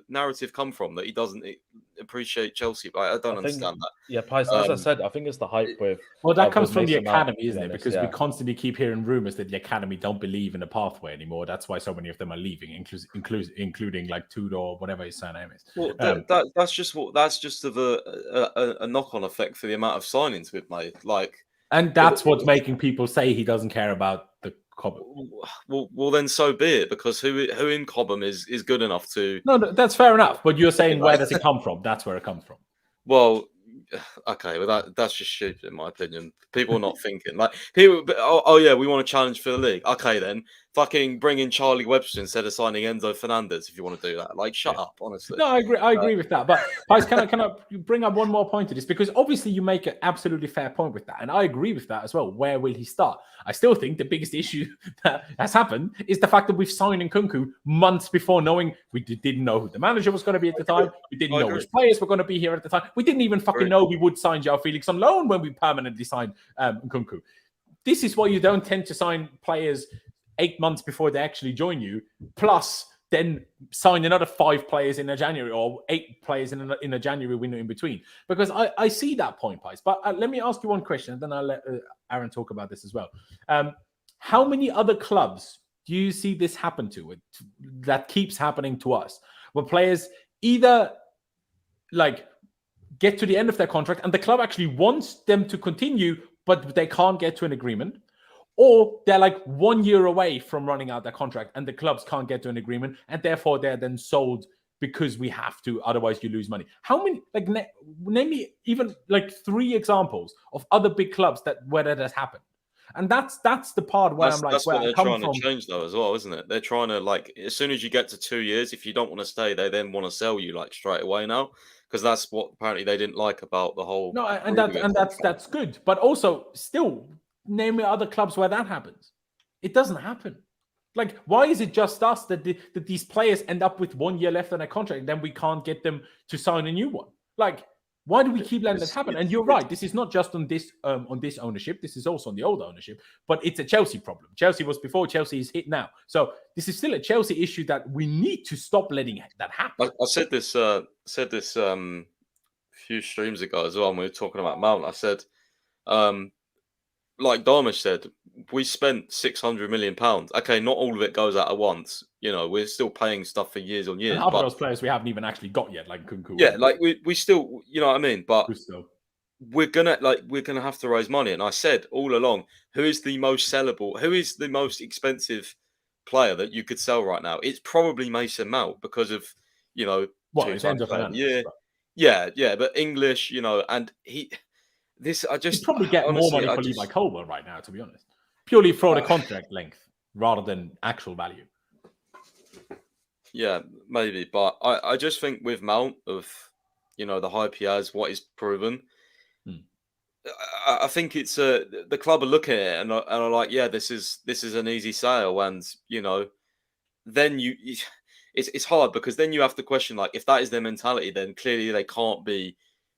narrative come from that he doesn't appreciate Chelsea? I don't understand that. Yeah, Pies, as I said, I think it's the hype with. Well, that comes from the academy, isn't it? Because we constantly keep hearing rumors that the academy don't believe in the pathway anymore. That's why so many of them are leaving, including Tudor, whatever his surname is. Well, that's just a knock-on effect for the amount of signings we've made. And that's what's making people say he doesn't care about the Cobham. Well, then so be it, because who in Cobham is good enough to... No, that's fair enough. But you're saying, where does it come from? That's where it comes from. Well, okay, well that's just stupid in my opinion. People are not thinking people. Oh yeah, we want to challenge for the league. Okay, then fucking bring in Charlie Webster instead of signing Enzo Fernandez if you want to do that. Like, shut up, honestly. No, I agree. I agree with that. But guys, can I bring up one more point to this? Because obviously you make an absolutely fair point with that, and I agree with that as well. Where will he start? I still think the biggest issue that has happened is the fact that we've signed Nkunku months before knowing we didn't know who the manager was going to be at the time. We didn't know which players were going to be here at the time. We didn't even fucking know we would sign Joao Felix on loan when we permanently signed Nkunku. This is why you don't tend to sign players 8 months before they actually join you, plus then sign another 5 players in a January or 8 players in a January window in between. Because I see that point, Pies. But let me ask you one question, and then I'll let Aaron talk about this as well. How many other clubs do you see this happen to? That keeps happening to us, where players either like get to the end of their contract and the club actually wants them to continue, but they can't get to an agreement. Or they're like 1 year away from running out their contract and the clubs can't get to an agreement and therefore they're then sold because we have to, otherwise you lose money. How many, like, name me even like 3 examples of other big clubs where that has happened. And that's the part where that's what they're trying to change though as well, isn't it? They're trying to, like, as soon as you get to 2 years, if you don't want to stay, they then want to sell you like straight away now. Because that's what apparently they didn't like about the whole. No, and that's good. But also still, name me other clubs where that happens. It doesn't happen. Like, why is it just us that these players end up with 1 year left on their contract and then we can't get them to sign a new one? Like, why do we keep letting that happen? And you're right. This is not just on this ownership. This is also on the old ownership. But it's a Chelsea problem. Chelsea was before. Chelsea is hit now. So this is still a Chelsea issue that we need to stop letting that happen. I said this a few streams ago as well when we were talking about Mount. I said, like Darmish said, we spent £600 million. Okay, not all of it goes out at once. You know, we're still paying stuff for years on years. And half of those players we haven't even actually got yet, like Nkunku. Yeah, like we still, you know what I mean? But we're gonna have to raise money. And I said all along, who is the most sellable, who is the most expensive player that you could sell right now? It's probably Mason Mount because of, you know, it's Enzo Fernandes. Yeah, but English, you know, and He'd probably get more money for Levi Colwill right now, to be honest. Purely for the contract length rather than actual value. Yeah, maybe. But I just think with Mount, of, you know, the hype he has, what he's proven, I think it's the club are looking at it and are like, yeah, this is an easy sale. And, you know, then it's hard because then you have to question, like, if that is their mentality, then clearly they can't be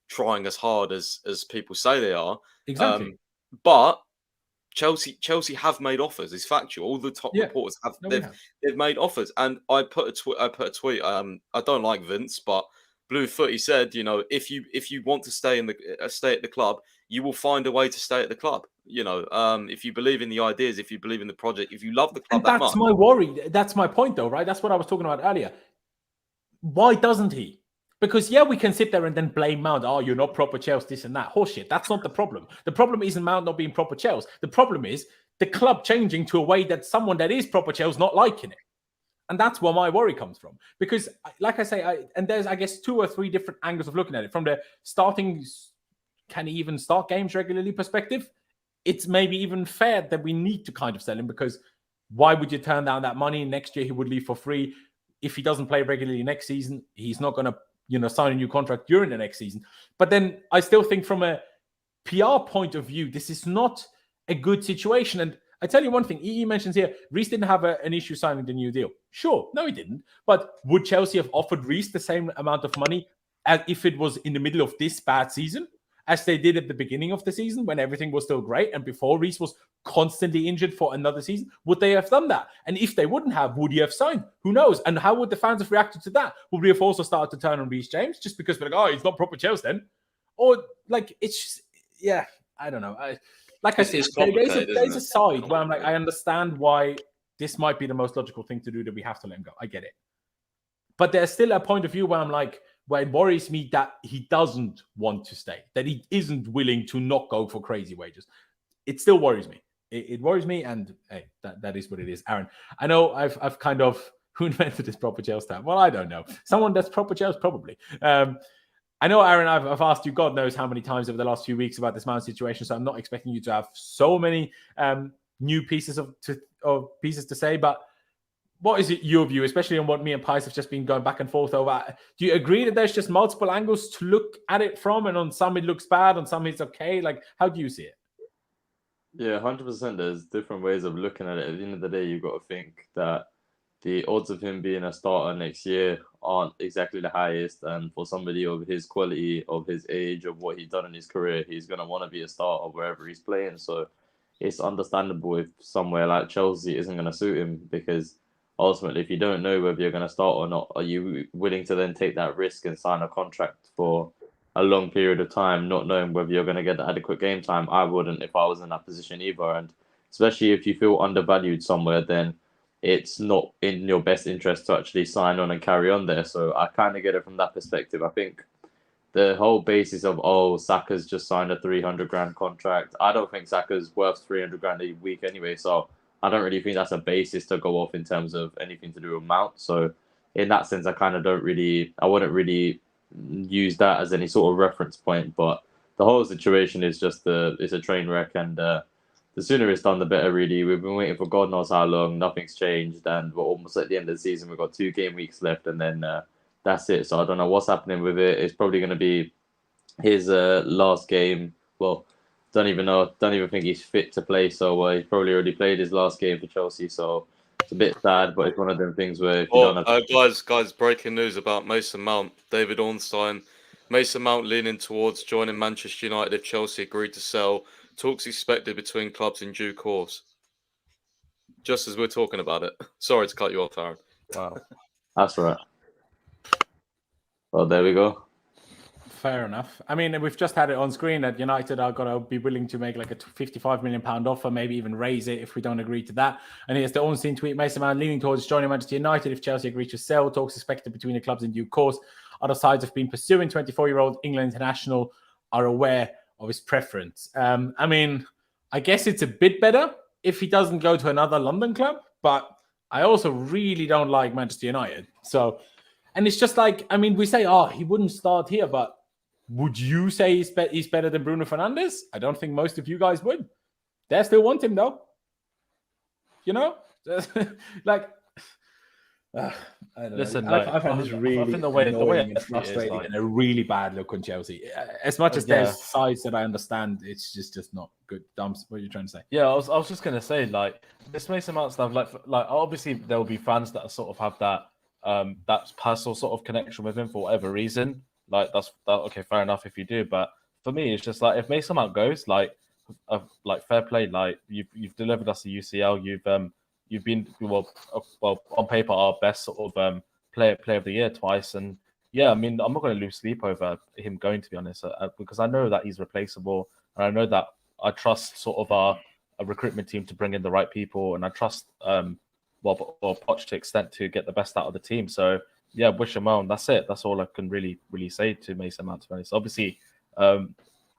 trying as hard as people say they are. Exactly. But Chelsea have made offers. It's factual. All the top reporters they've made offers. And I put a tweet. I don't like Vince, but Blue Footy said, you know, if you want to stay at the club, you will find a way to stay at the club. You know, if you believe in the ideas, if you believe in the project, if you love the club that much. That's my worry. That's my point, though, right? That's what I was talking about earlier. Why doesn't he? Because, yeah, we can sit there and then blame Mount. Oh, you're not proper Chelsea, this and that. Horseshit. That's not the problem. The problem isn't Mount not being proper Chelsea. The problem is the club changing to a way that someone that is proper Chelsea not liking it. And that's where my worry comes from. Because, like I say, there's, I guess, 2 or 3 different angles of looking at it. From the starting, can he even start games regularly perspective, it's maybe even fair that we need to kind of sell him, because why would you turn down that money? Next year he would leave for free. If he doesn't play regularly next season, he's not going to, you know, sign a new contract during the next season. But then I still think from a PR point of view, this is not a good situation. And I tell you one thing, EE mentions here, Reece didn't have an issue signing the new deal. Sure, no, he didn't. But would Chelsea have offered Reece the same amount of money as if it was in the middle of this bad season, as they did at the beginning of the season when everything was still great and before Reece was constantly injured for another season? Would they have done that? And if they wouldn't have, would he have signed? Who knows? And how would the fans have reacted to that? Would we have also started to turn on Reece James just because we're like, oh, he's not proper Chelsea then? Or, like, it's just, yeah, I don't know. Like I said, there's a side where I'm like, I understand why this might be the most logical thing to do, that we have to let him go. I get it. But there's still a point of view where I'm like, where it worries me that he doesn't want to stay, that he isn't willing to not go for crazy wages. It still worries me. It worries me, and hey, that is what it is. Aaron, I know I've kind of, who invented this proper Chelsea term? Well, I don't know. Someone that's proper Chelsea, probably. I know, Aaron, I've asked you God knows how many times over the last few weeks about this Mount situation, so I'm not expecting you to have so many new pieces to say, but what is it your view, especially on what me and Pice have just been going back and forth over? Do you agree that there's just multiple angles to look at it from, and on some it looks bad, on some it's okay? Like, how do you see it? Yeah, 100%. There's different ways of looking at it. At the end of the day, you've got to think that the odds of him being a starter next year aren't exactly the highest. And for somebody of his quality, of his age, of what he's done in his career, he's going to want to be a starter wherever he's playing. So it's understandable if somewhere like Chelsea isn't going to suit him, because ultimately, if you don't know whether you're going to start or not, are you willing to then take that risk and sign a contract for a long period of time, not knowing whether you're going to get the adequate game time? I wouldn't if I was in that position either. And especially if you feel undervalued somewhere, then it's not in your best interest to actually sign on and carry on there. So I kind of get it from that perspective. I think the whole basis of, Saka's just signed a 300 grand contract. I don't think Saka's worth 300 grand a week anyway. So I don't really think that's a basis to go off in terms of anything to do with Mount. So in that sense, I wouldn't really use that as any sort of reference point. But the whole situation is just it's a train wreck, and the sooner it's done, the better, really. We've been waiting for God knows how long. Nothing's changed, and we're almost at the end of the season. We've got 2 game weeks left, and then that's it. So I don't know what's happening with it. It's probably going to be his last game. Well, don't even know. Don't even think he's fit to play. So he's probably already played his last game for Chelsea. So it's a bit sad, but it's one of them things where if you don't have guys, breaking news about Mason Mount. David Ornstein. Mason Mount leaning towards joining Manchester United if Chelsea agreed to sell. Talks expected between clubs in due course. Just as we're talking about it. Sorry to cut you off, Aaron. Wow. That's right. Well, there we go. Fair enough. I mean, we've just had it on screen that United are going to be willing to make like a £55 million offer, maybe even raise it if we don't agree to that. And here's the Ornstein tweet: Mason Mount leaning towards joining Manchester United if Chelsea agree to sell. Talks expected between the clubs in due course. Other sides have been pursuing 24-year-old England international are aware of his preference. I mean, I guess it's a bit better if he doesn't go to another London club, but I also really don't like Manchester United. So, and it's just like, I mean, we say, he wouldn't start here, but would you say he's better than Bruno Fernandes? I don't think most of you guys would. They still want him, though. Like, I don't know. Listen, I find this really I think the way and frustrating and a really bad look on Chelsea. As much as there's sides that I understand, it's just not good. Dums, what are you trying to say? Yeah, I was just gonna say, like, this Mason Mount stuff, like obviously there will be fans that sort of have that personal sort of connection with him for whatever reason. Like okay, fair enough if you do, but for me, it's just like if Mason Mount goes, like fair play, like you've delivered us a UCL, you've been well on paper our best sort of player of the year twice, and yeah, I mean I'm not going to lose sleep over him going, to be honest, because I know that he's replaceable, and I know that I trust sort of our recruitment team to bring in the right people, and I trust Poch to extent to get the best out of the team. So yeah, wish him well, and that's it. That's all I can really say to Mason Mount, to be honest. Obviously,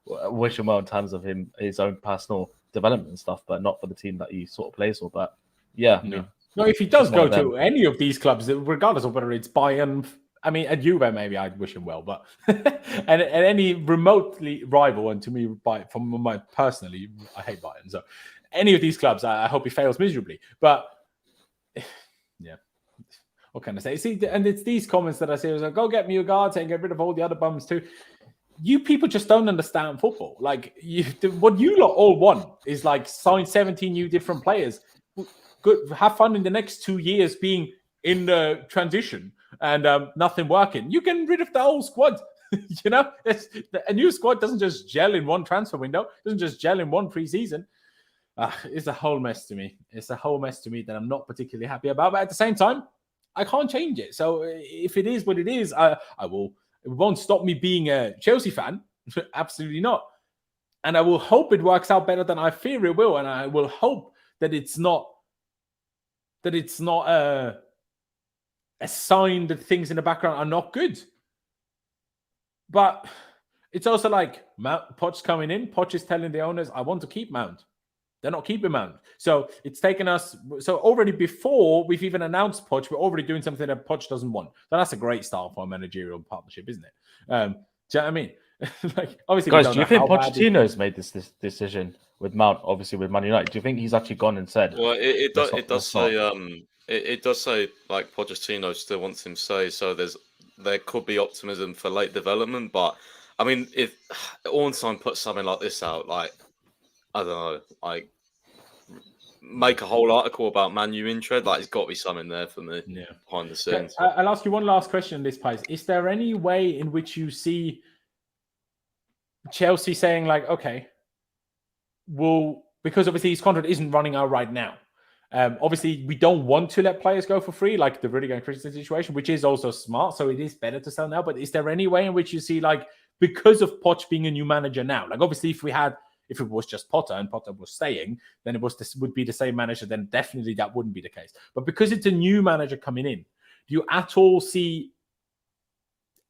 wish him well in terms of his own personal development and stuff, but not for the team that he sort of plays for. But yeah, no, if he does go to any of these clubs, regardless of whether it's Bayern, I mean, at Juve, maybe I'd wish him well, but and any remotely rival, and to me, personally, I hate Bayern. So any of these clubs, I hope he fails miserably. But yeah, what can I say? See, and it's these comments that I say, like, go get me Ugarte and get rid of all the other bums too. You people just don't understand football. Like, what you lot all want is like sign 17 new different players. Good, have fun in the next 2 years being in the transition and nothing working. You get rid of the old squad. A new squad doesn't just gel in one transfer window. Doesn't just gel in one preseason. It's a whole mess to me. It's a whole mess to me that I'm not particularly happy about. But at the same time, I can't change it. So if it is what it is, I will. It won't stop me being a Chelsea fan. Absolutely not. And I will hope it works out better than I fear it will. And I will hope that it's not a sign that things in the background are not good. But it's also like Poch's coming in. Poch is telling the owners, I want to keep Mount. They're not keeping Mount. So it's taken us... So already before we've even announced Poch, we're already doing something that Poch doesn't want. So that's a great start for a managerial partnership, isn't it? Do you know what I mean? Like, obviously, guys, do you think Pochettino's made this decision with Mount? Obviously, with Man United, do you think he's actually gone and said? Well, it does say like Pochettino still wants him to stay, so there could be optimism for late development. But I mean, if Ornstein puts something like this out, like I don't know, like make a whole article about Man U interest, like it's got to be something there for me behind the scenes. I'll ask you one last question on this, Pies. Is there any way in which you see Chelsea saying like, okay, well, because obviously his contract isn't running out right now. Obviously, we don't want to let players go for free, like the Rudiger and Christensen situation, which is also smart. So it is better to sell now. But is there any way in which you see, like, because of Poch being a new manager now, like obviously if it was just Potter and Potter was staying, then would be the same manager. Then definitely that wouldn't be the case. But because it's a new manager coming in, do you at all see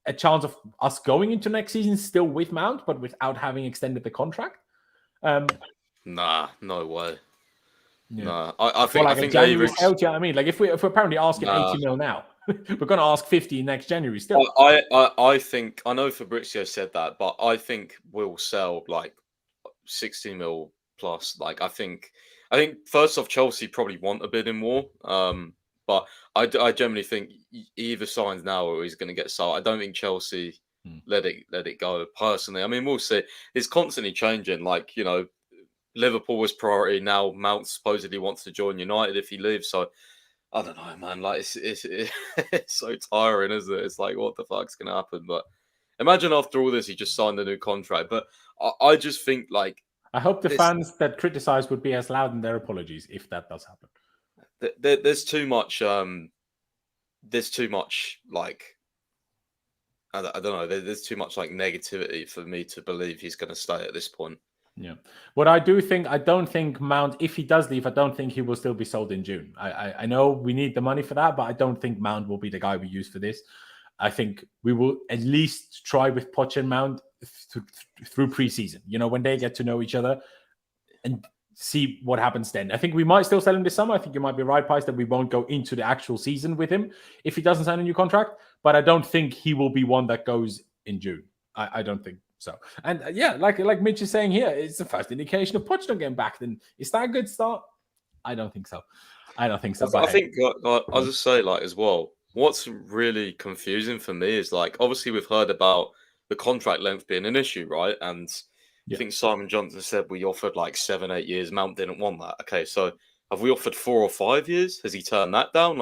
a chance of us going into next season still with Mount, but without having extended the contract? Nah, no way. Yeah. Nah, I think like I think January sale, do you know what I mean? Like if we're apparently asking 80 mil now, we're going to ask 50 next January still. I think I know Fabrizio said that, but I think we'll sell like 60 mil plus. Like I think first off, Chelsea probably want a bit in more. But I generally think he either signs now or he's going to get sold. I don't think Chelsea let it go personally. I mean, we'll see. It's constantly changing. Like, you know, Liverpool was priority. Now Mount supposedly wants to join United if he leaves. So I don't know, man. Like it's so tiring, isn't it? It's like, what the fuck's going to happen? But imagine after all this, he just signed a new contract. But I just think like, I hope the fans that criticize would be as loud in their apologies if that does happen. There's too much. There's too much like I don't know. There's too much like negativity for me to believe he's going to stay at this point. Yeah. What I don't think Mount, if he does leave, I don't think he will still be sold in June. I know we need the money for that, but I don't think Mount will be the guy we use for this. I think we will at least try with Poch and Mount through preseason. You know, when they get to know each other and see what happens then. I think we might still sell him this summer. I think you might be right, Pies, that we won't go into the actual season with him if he doesn't sign a new contract. But I don't think he will be one that goes in June. I don't think so. And like Mitch is saying here, it's the first indication of Pochettino getting back. Then is that a good start? I don't think so. But I think I'll just say like as well. What's really confusing for me is like obviously we've heard about the contract length being an issue, right? And I think Simon Johnson said we offered like 7-8 years. Mount didn't want that. Okay, so have we offered 4 or 5 years? Has he turned that down?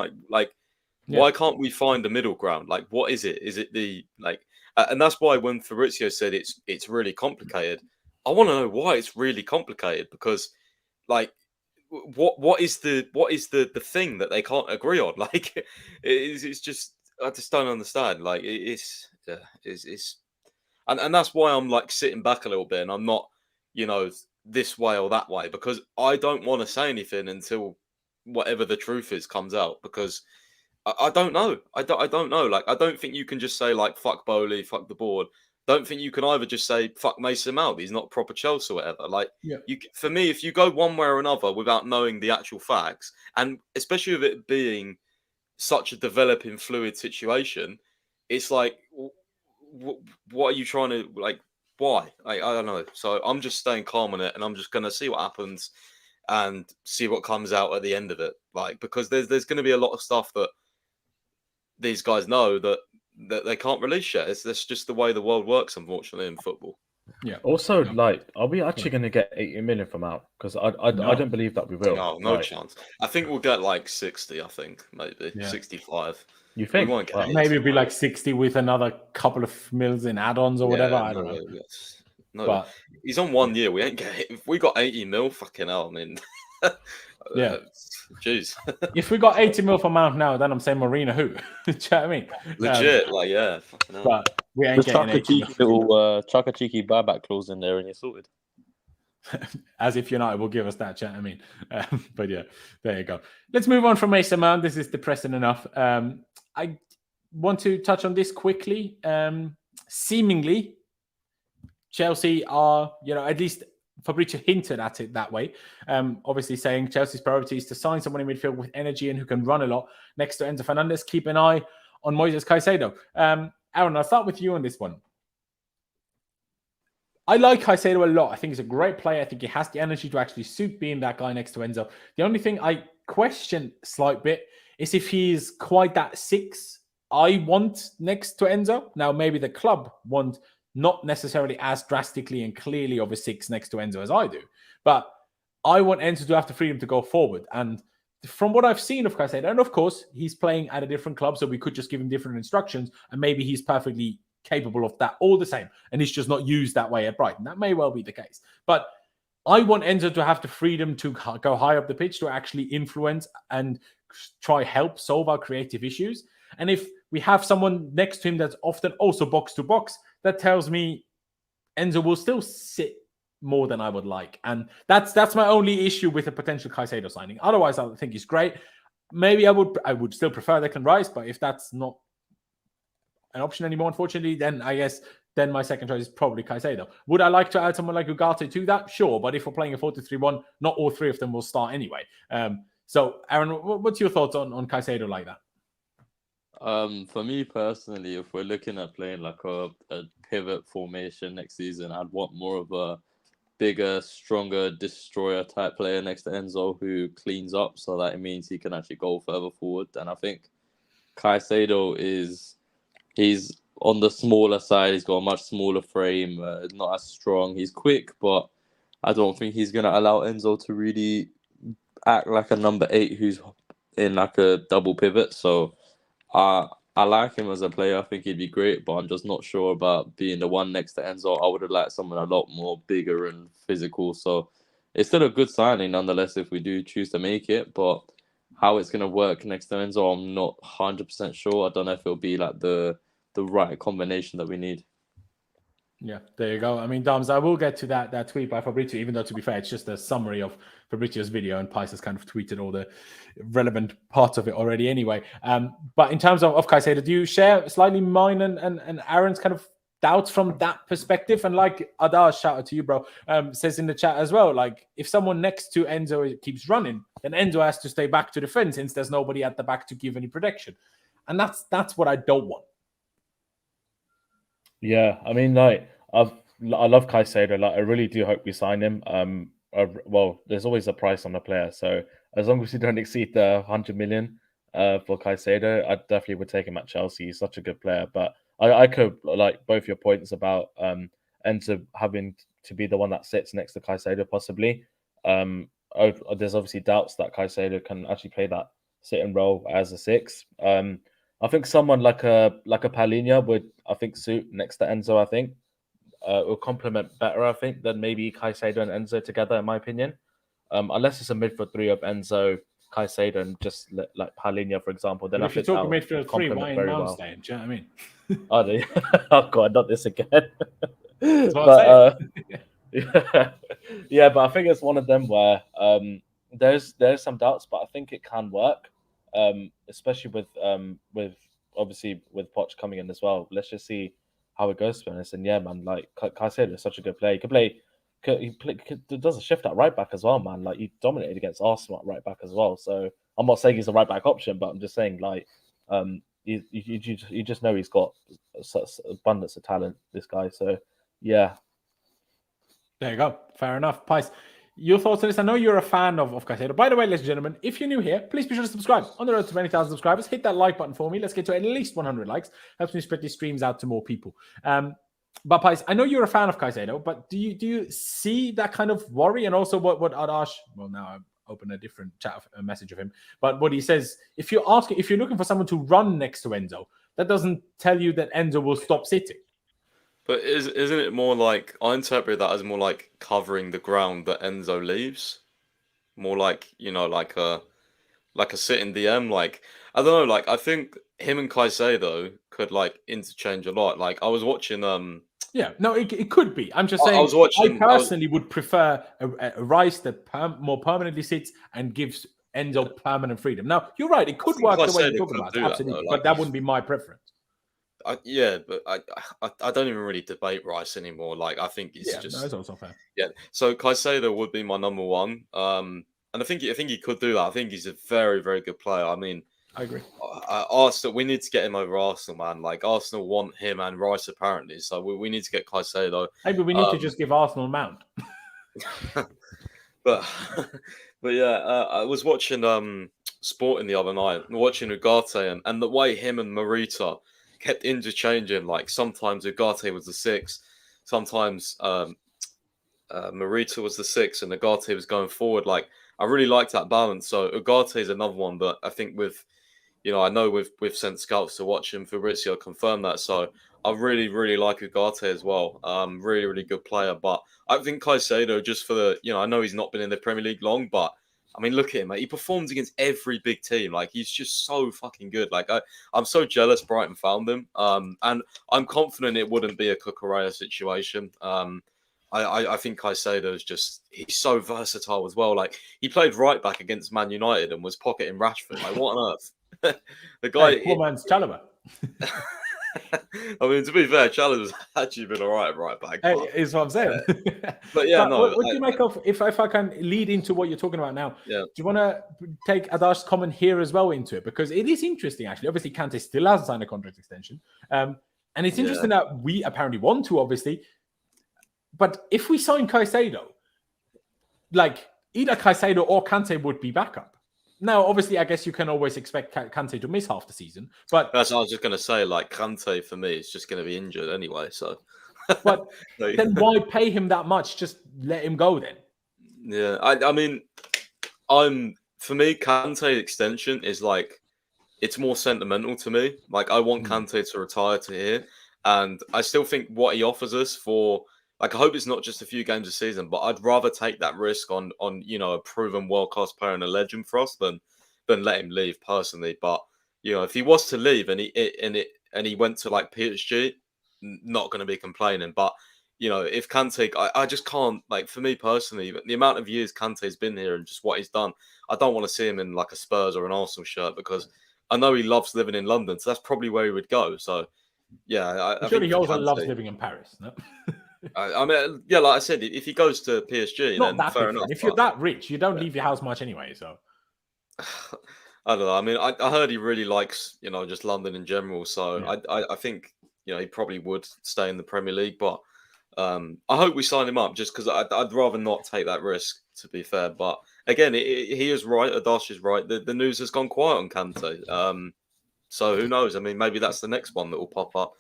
Why can't we find a middle ground? Like, what is it? Is it the like? And that's why when Fabrizio said it's really complicated, I want to know why it's really complicated because, like, what is the thing that they can't agree on? Like, it's just I just don't understand. Like, it's. And that's why I'm like sitting back a little bit and I'm not, you know, this way or that way because I don't want to say anything until whatever the truth is comes out because I don't know. I don't know. Like, I don't think you can just say like, fuck Boehly, fuck the board. Don't think you can either just say, fuck Mason Mount. He's not proper Chelsea or whatever. Like, for me, if you go one way or another without knowing the actual facts, and especially with it being such a developing fluid situation, it's like, what are you trying to like? Why? I don't know. So I'm just staying calm on it, and I'm just gonna see what happens and see what comes out at the end of it. Like because there's going to be a lot of stuff that these guys know that they can't release yet. That's just the way the world works, unfortunately, in football. Yeah. Also, like, are we actually going to get 80 million from out? Because I don't believe that we will. No chance. I think we'll get like 60. I think maybe 65. You think? We won't get maybe it'll be like 60 with another couple of mils in add-ons or whatever. I don't know. No, but he's on 1 year. We ain't get. If we got 80 mil, fucking hell. I mean, jeez. If we got 80 mil for Mount now, then I'm saying Marina who? Do you know what I mean? Legit, fucking hell. But we ain't getting 80 mil. Chuck a cheeky buyback clause in there and you're sorted. As if United will give us that, chat. I mean, but yeah, there you go. Let's move on from Mason Mount. This is depressing enough. I want to touch on this quickly. Seemingly, Chelsea are, at least Fabrizio hinted at it that way. Obviously saying Chelsea's priority is to sign someone in midfield with energy and who can run a lot next to Enzo Fernandes. Keep an eye on Moises Caicedo. Aaron, I'll start with you on this one. I like Caicedo a lot. I think he's a great player. I think he has the energy to actually suit being that guy next to Enzo. The only thing I question a slight bit is if he's quite that 6 I want next to Enzo. Now, maybe the club want not necessarily as drastically and clearly of a 6 next to Enzo as I do, but I want Enzo to have the freedom to go forward. And from what I've seen of Caicedo, and of course, he's playing at a different club, so we could just give him different instructions, and maybe he's perfectly capable of that all the same, and he's just not used that way at Brighton. That may well be the case. But I want Enzo to have the freedom to go high up the pitch, to actually influence and try help solve our creative issues. And if we have someone next to him that's often also box to box, that tells me Enzo will still sit more than I would like. And that's my only issue with a potential Caicedo signing. Otherwise, I think he's great. Maybe I would still prefer Declan Rice, but if that's not an option anymore, unfortunately, then I guess my second choice is probably Caicedo. Would I like to add someone like Ugarte to that? Sure, but if we're playing a 4-3-1, not all three of them will start anyway. So, Aaron, what's your thoughts on Caicedo like that? For me personally, if we're looking at playing like a pivot formation next season, I'd want more of a bigger, stronger destroyer type player next to Enzo who cleans up, so that it means he can actually go further forward. And I think Caicedo he's on the smaller side. He's got a much smaller frame, not as strong. He's quick, but I don't think he's going to allow Enzo to really act like a number 8 who's in like a double pivot. So I like him as a player. I think he'd be great, but I'm just not sure about being the one next to Enzo. I would have liked someone a lot more bigger and physical. So it's still a good signing nonetheless if we do choose to make it, but how it's going to work next to Enzo, I'm not 100% sure. I don't know if it'll be like the right combination that we need. Yeah, there you go. I mean, Dams, I will get to that tweet by Fabrizio, even though, to be fair, it's just a summary of Fabrizio's video, and Pice has kind of tweeted all the relevant parts of it already anyway. But in terms of Caicedo, do you share slightly mine and Aaron's kind of doubts from that perspective? And like Adash, shout out to you, bro, says in the chat as well, like if someone next to Enzo keeps running, then Enzo has to stay back to defend since there's nobody at the back to give any protection. And that's what I don't want. Yeah, I mean, like I love Caicedo. Like I really do hope we sign him. Well, there's always a price on the player, so as long as we don't exceed the 100 million for Caicedo, I definitely would take him at Chelsea. He's such a good player. But I could like both your points about Enzo having to be the one that sits next to Caicedo possibly. There's obviously doubts that Caicedo can actually play that sitting role as a 6. I think someone like a Palhinha would, I think, suit next to Enzo. I think will complement better, I think, than maybe Caicedo and Enzo together, in my opinion. Unless it's a midfield 3 of Enzo, Caicedo, and just like Palhinha, for example. Then if you're talking midfield 3, why ain't Mount staying? Do you know what I mean? Oh, oh God, not this again. That's what I'm saying. Yeah, but I think it's one of them where there's some doubts, but I think it can work. Especially with obviously with Poch coming in as well. Let's just see how it goes, to be honest. And yeah, man, like Caicedo is such a good player. He does a shift at right back as well, man. Like he dominated against Arsenal at right back as well. So I'm not saying he's a right back option, but I'm just saying like you just know he's got such abundance of talent, this guy. So yeah. There you go. Fair enough. Pice, your thoughts on this? I know you're a fan of Caicedo. By the way, ladies and gentlemen, if you're new here, please be sure to subscribe. On the road to many thousand subscribers, hit that like button for me. Let's get to at least 100 likes. Helps me spread these streams out to more people. But Pice, I know you're a fan of Caicedo, but do you see that kind of worry? And also what Adash, well, now I've opened a different chat message of him, but what he says, if you're looking for someone to run next to Enzo, that doesn't tell you that Enzo will stop sitting. But isn't it more like, I interpret that as more like covering the ground that Enzo leaves? More like, like a sitting DM. Like, I don't know, like I think him and Caicedo could like interchange a lot. Like I was watching yeah, no, it could be. I'm just saying I personally would prefer a Rice that more permanently sits and gives Enzo permanent freedom. Now, you're right, it could work the way you're talking about, absolutely, but that wouldn't be my preference. Yeah, but I don't even really debate Rice anymore. Like I think it's just that's also fair. Yeah, so Caicedo would be my number 1. And I think he could do that. I think he's a very, very good player. I mean, I agree. Arsenal, we need to get him over Arsenal, man. Like Arsenal want him and Rice apparently, so we need to get Caicedo. Maybe we need to just give Arsenal Mount. but yeah, I was watching Sporting the other night, watching Ugarte, and the way him and Morita kept interchanging. Like sometimes Ugarte was the 6, sometimes Morita was the 6, and Ugarte was going forward. Like I really liked that balance. So Ugarte is another one, but I think I know we've sent scouts to watch him. Fabrizio confirmed that. So I really, really like Ugarte as well. Really, really good player. But I think Caicedo, just for the, I know he's not been in the Premier League long, but I mean, look at him, mate. He performs against every big team. Like, he's just so fucking good. Like, I'm so jealous Brighton found him. And I'm confident it wouldn't be a Cucurella situation. I think Caicedo is he's so versatile as well. Like, he played right back against Man United and was pocketing Rashford. Like, what on earth? The guy... Poor man's Chalobah. I mean, to be fair, Chalobah's actually been all right back. Is what I'm saying. But yeah, what do you make of, if I can lead into what you're talking about now, do you want to take Adash's comment here as well into it? Because it is interesting, actually. Obviously, Kante still hasn't signed a contract extension. And it's interesting that we apparently want to, obviously. But if we sign Caicedo, like, either Caicedo or Kante would be backup. Now, obviously, I guess you can always expect Kante to miss half the season, but that's what I was just going to say. Like, Kante for me is just going to be injured anyway. So, but then why pay him that much? Just let him go then. Yeah, I mean, for me, Kante extension is like, it's more sentimental to me. Like, I want Kante to retire to here, and I still think what he offers us for. Like, I hope it's not just a few games a season, but I'd rather take that risk on a proven world-class player and a legend for us than let him leave personally. But if he was to leave and he went to like PSG, not going to be complaining. But if Kante, I just can't, like, for me personally, the amount of years Kante's been here and just what he's done, I don't want to see him in like a Spurs or an Arsenal shirt, because I know he loves living in London, so that's probably where he would go. So yeah, I surely think he also Kante, loves living in Paris. No? I mean, yeah, like I said, if he goes to PSG, Not then that fair different. enough. If you're that rich, you don't leave your house much anyway. So I don't know. I mean, I heard he really likes just London in general. So I think he probably would stay in the Premier League. But I hope we sign him up, just because I'd rather not take that risk, to be fair. But again, he is right. Adash is right. The news has gone quiet on Kante. So who knows? I mean, maybe that's the next one that will pop up.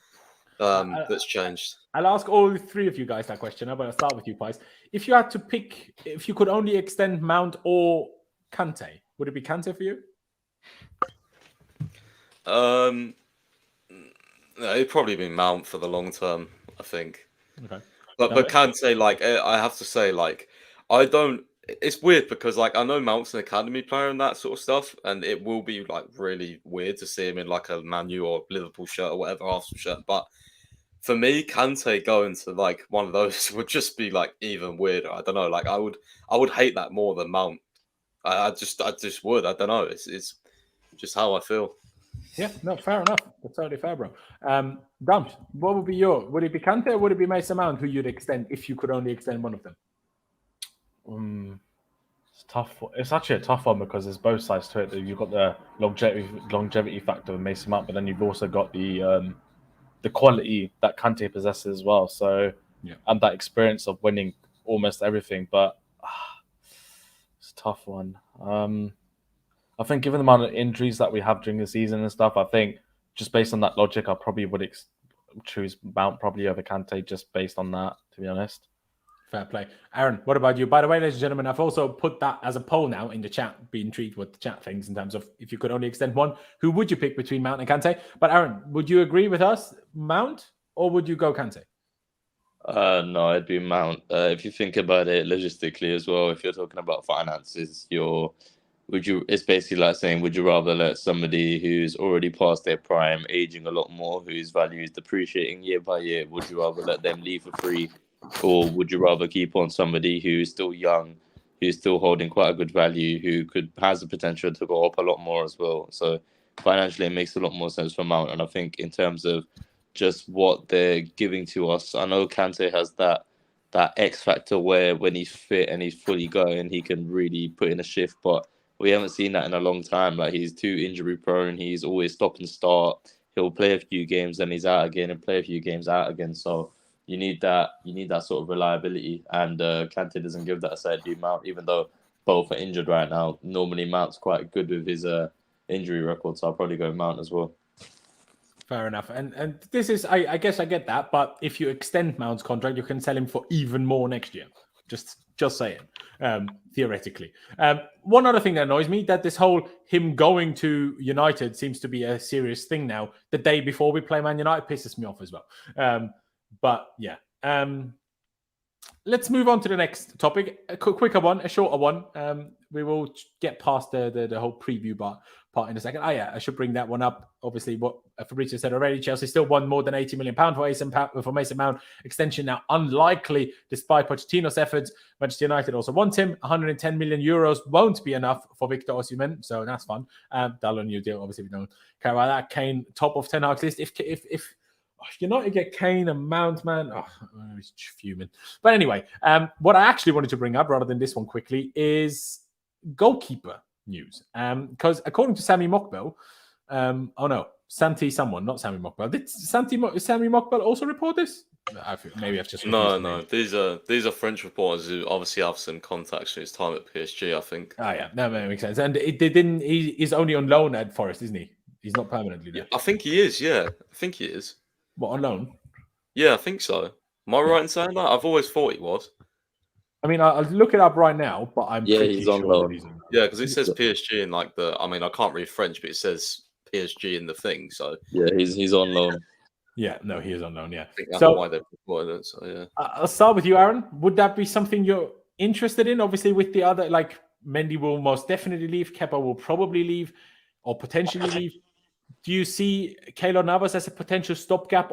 That's changed. I'll ask all three of you guys that question. I'm going to start with you, Pies. If you had to pick, if you could only extend Mount or Kante, would it be Kante for you? It'd probably be Mount for the long term, I think. Okay. But Kante, like, I have to say, like, I don't. It's weird because, like, I know Mount's an academy player and that sort of stuff, and it will be like really weird to see him in like a Man U or Liverpool shirt or whatever, Arsenal shirt. But for me, Kante going to like one of those would just be like even weirder. I don't know. Like, I would hate that more than Mount. I just would. I don't know. It's just how I feel. Yeah, no, fair enough. That's totally fair, bro. Dumps, what would be would it be Kante or would it be Mason Mount who you'd extend if you could only extend one of them? It's tough. It's actually a tough one because there's both sides to it. You've got the longevity factor with Mason Mount, but then you've also got the quality that Kante possesses as well. So and that experience of winning almost everything. But it's a tough one. I think given the amount of injuries that we have during the season and stuff, I think just based on that logic, I probably would choose Mount probably over Kante just based on that, to be honest. Fair play. Aaron, what about you? By the way, ladies and gentlemen, I've also put that as a poll now in the chat. Be intrigued what the chat thinks in terms of if you could only extend one, who would you pick between Mount and Kante? But Aaron, would you agree with us, Mount, or would you go Kante? No, it'd be Mount. If you think about it logistically as well, if you're talking about finances, it's basically like saying, would you rather let somebody who's already past their prime, aging a lot more, whose value is depreciating year by year, would you rather let them leave for free? Or would you rather keep on somebody who's still young, who's still holding quite a good value, who has the potential to go up a lot more as well? So financially, it makes a lot more sense for Mount. And I think in terms of just what they're giving to us, I know Kante has that X factor where when he's fit and he's fully going, he can really put in a shift. But We haven't seen that in a long time. Like, he's too injury prone. He's always stop and start. He'll play a few games, then he's out again, and play a few games out again. So you need that. You need that sort of reliability. And Kante doesn't give that aside to Mount, even though both are injured right now. Normally, Mount's quite good with his injury record, so I'll probably go Mount as well. Fair enough. And this is, I guess I get that, but if you extend Mount's contract, you can sell him for even more next year. Just saying, theoretically. One other thing that annoys me, that this whole him going to United seems to be a serious thing now. The day before we play Man United pisses me off as well. But yeah. Let's move on to the next topic. A quicker one, a shorter one. We will get past the whole preview part in a second. I should bring that one up. Obviously, what Fabrizio said already, Chelsea still won more than £80 million for Mason Mount. Extension now unlikely, despite Pochettino's efforts. Manchester United also want him. €110 million won't be enough for Victor Osimhen, so that's fun. Dull new deal, obviously, we don't care about that. Kane, top of Ten Hag's list. If United get Kane and Mount, man, I'm fuming. But anyway, what I actually wanted to bring up, rather than this one quickly, is goalkeeper news. Because according to Sami Mokbel, Santi someone, not Sami Mokbel. Did Sami Mokbel also report this? Maybe I've just... No. These are French reporters who obviously have some contacts in his time at PSG, I think. Yeah, that makes sense. And he's only on loan at Forest, isn't he? He's not permanently there. I think he is, yeah. I think he is. What, on loan? Yeah, I think so. Am I right in saying that? I've always thought he was. I mean, I'll look it up right now, but I'm pretty he's on sure loan. Yeah, because it says PSG in like I can't read French, but it says PSG in the thing. So yeah, he's on loan. Yeah, no, he is on loan. Yeah, I think that's why they've reported it. So yeah, I'll start with you, Aaron. Would that be something you're interested in? Obviously, with the other, like Mendy will most definitely leave. Kepa will probably leave, or potentially leave. Do you see Keylor Navas as a potential stopgap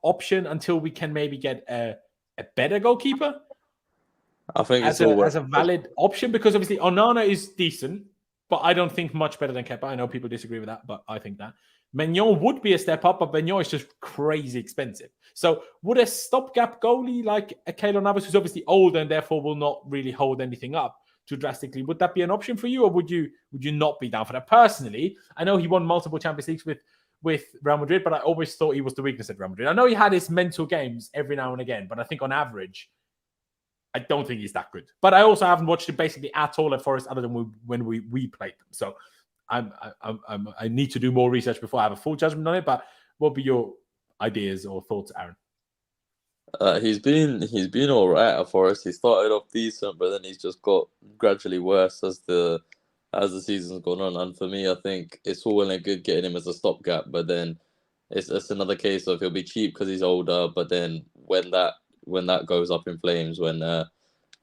option until we can maybe get a better goalkeeper? I think as a valid option, because obviously Onana is decent, but I don't think much better than Kepa. I know people disagree with that, but I think that Maignan would be a step up, but Maignan is just crazy expensive. So would a stopgap goalie like a Keylor Navas, who's obviously older and therefore will not really hold anything up too drastically, would that be an option for you, or would you not be down for that? Personally, I know he won multiple Champions Leagues with Real Madrid, but I always thought he was the weakness at Real Madrid. I know he had his mental games every now and again, but I think on average, I don't think he's that good. But I also haven't watched him basically at all at Forest, other than when we played them. So I need to do more research before I have a full judgment on it. But what would be your ideas or thoughts, Aaron? He's been all right at Forest. He started off decent, but then he's just got gradually worse as the season's gone on. And for me, I think it's all well and good getting him as a stopgap, but then it's another case of he'll be cheap because he's older. But then when that goes up in flames, when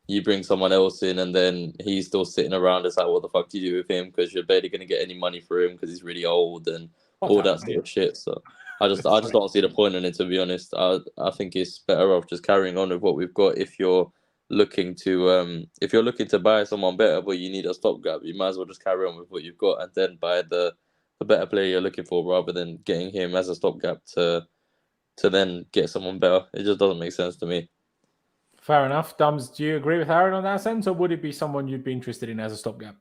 you bring someone else in and then he's still sitting around, it's like, what the fuck do you do with him? Because you're barely going to get any money for him because he's really old and all that sort of shit. So I just don't see the point in it, to be honest. I think it's better off just carrying on with what we've got. If you're looking to buy someone better, but you need a stopgap, you might as well just carry on with what you've got and then buy the better player you're looking for, rather than getting him as a stopgap to then get someone better. It just doesn't make sense to me. Fair enough. Dums, do you agree with Aaron on that sense, or would it be someone you'd be interested in as a stopgap?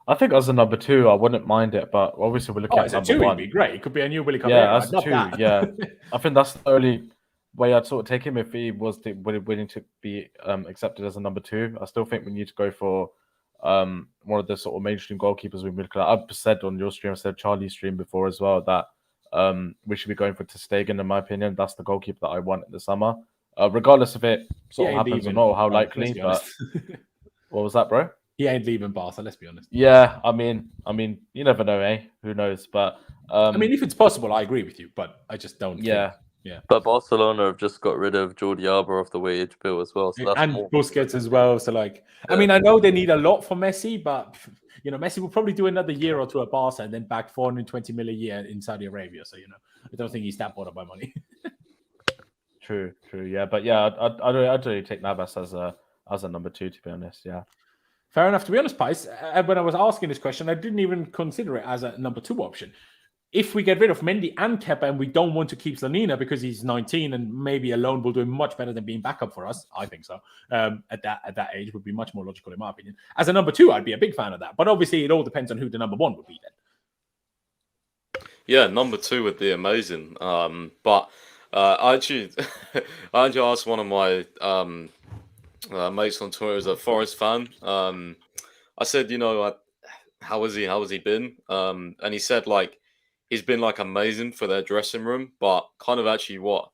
I think as a number 2, I wouldn't mind it, but obviously we're looking at number 1. It'd be great. It could be a new Willy Caballero. Yeah, as a 2. Yeah, I think that's the only way I'd sort of take him if he was willing to be accepted as a number 2. I still think we need to go for one of the sort of mainstream goalkeepers we look at. I've said on your stream, I said Charlie's stream before as well, that we should be going for Ter Stegen, in my opinion. That's the goalkeeper that I want in the summer, regardless if it sort of happens or not, or how likely. But what was that, bro? He ain't leaving Barca, let's be honest. Yeah, I mean, you never know, eh? Who knows? But I mean, if it's possible, I agree with you, but I just don't. Yeah. But Barcelona have just got rid of Jordi Alba off the wage bill as well, so that's and Busquets as well. So I mean, I know they need a lot for Messi, but Messi will probably do another year or two at Barca and then back 420 million a year in Saudi Arabia. So I don't think he's that bothered by money. True. Yeah, but yeah, I'd really take Navas as a number 2, to be honest. Yeah. Fair enough. To be honest, Pice, when I was asking this question, I didn't even consider it as a number 2 option. if we get rid of Mendy and Kepa and we don't want to keep Slanina because he's 19 and maybe alone will do him much better than being backup for us, I think so. At that age would be much more logical in my opinion. As a number 2, I'd be a big fan of that. But obviously, it all depends on who the number 1 would be then. Yeah, number 2 would be amazing. But I actually asked one of my mates on Twitter as a Forest fan. I said, how has he been? And he said like he's been like amazing for their dressing room, but kind of actually what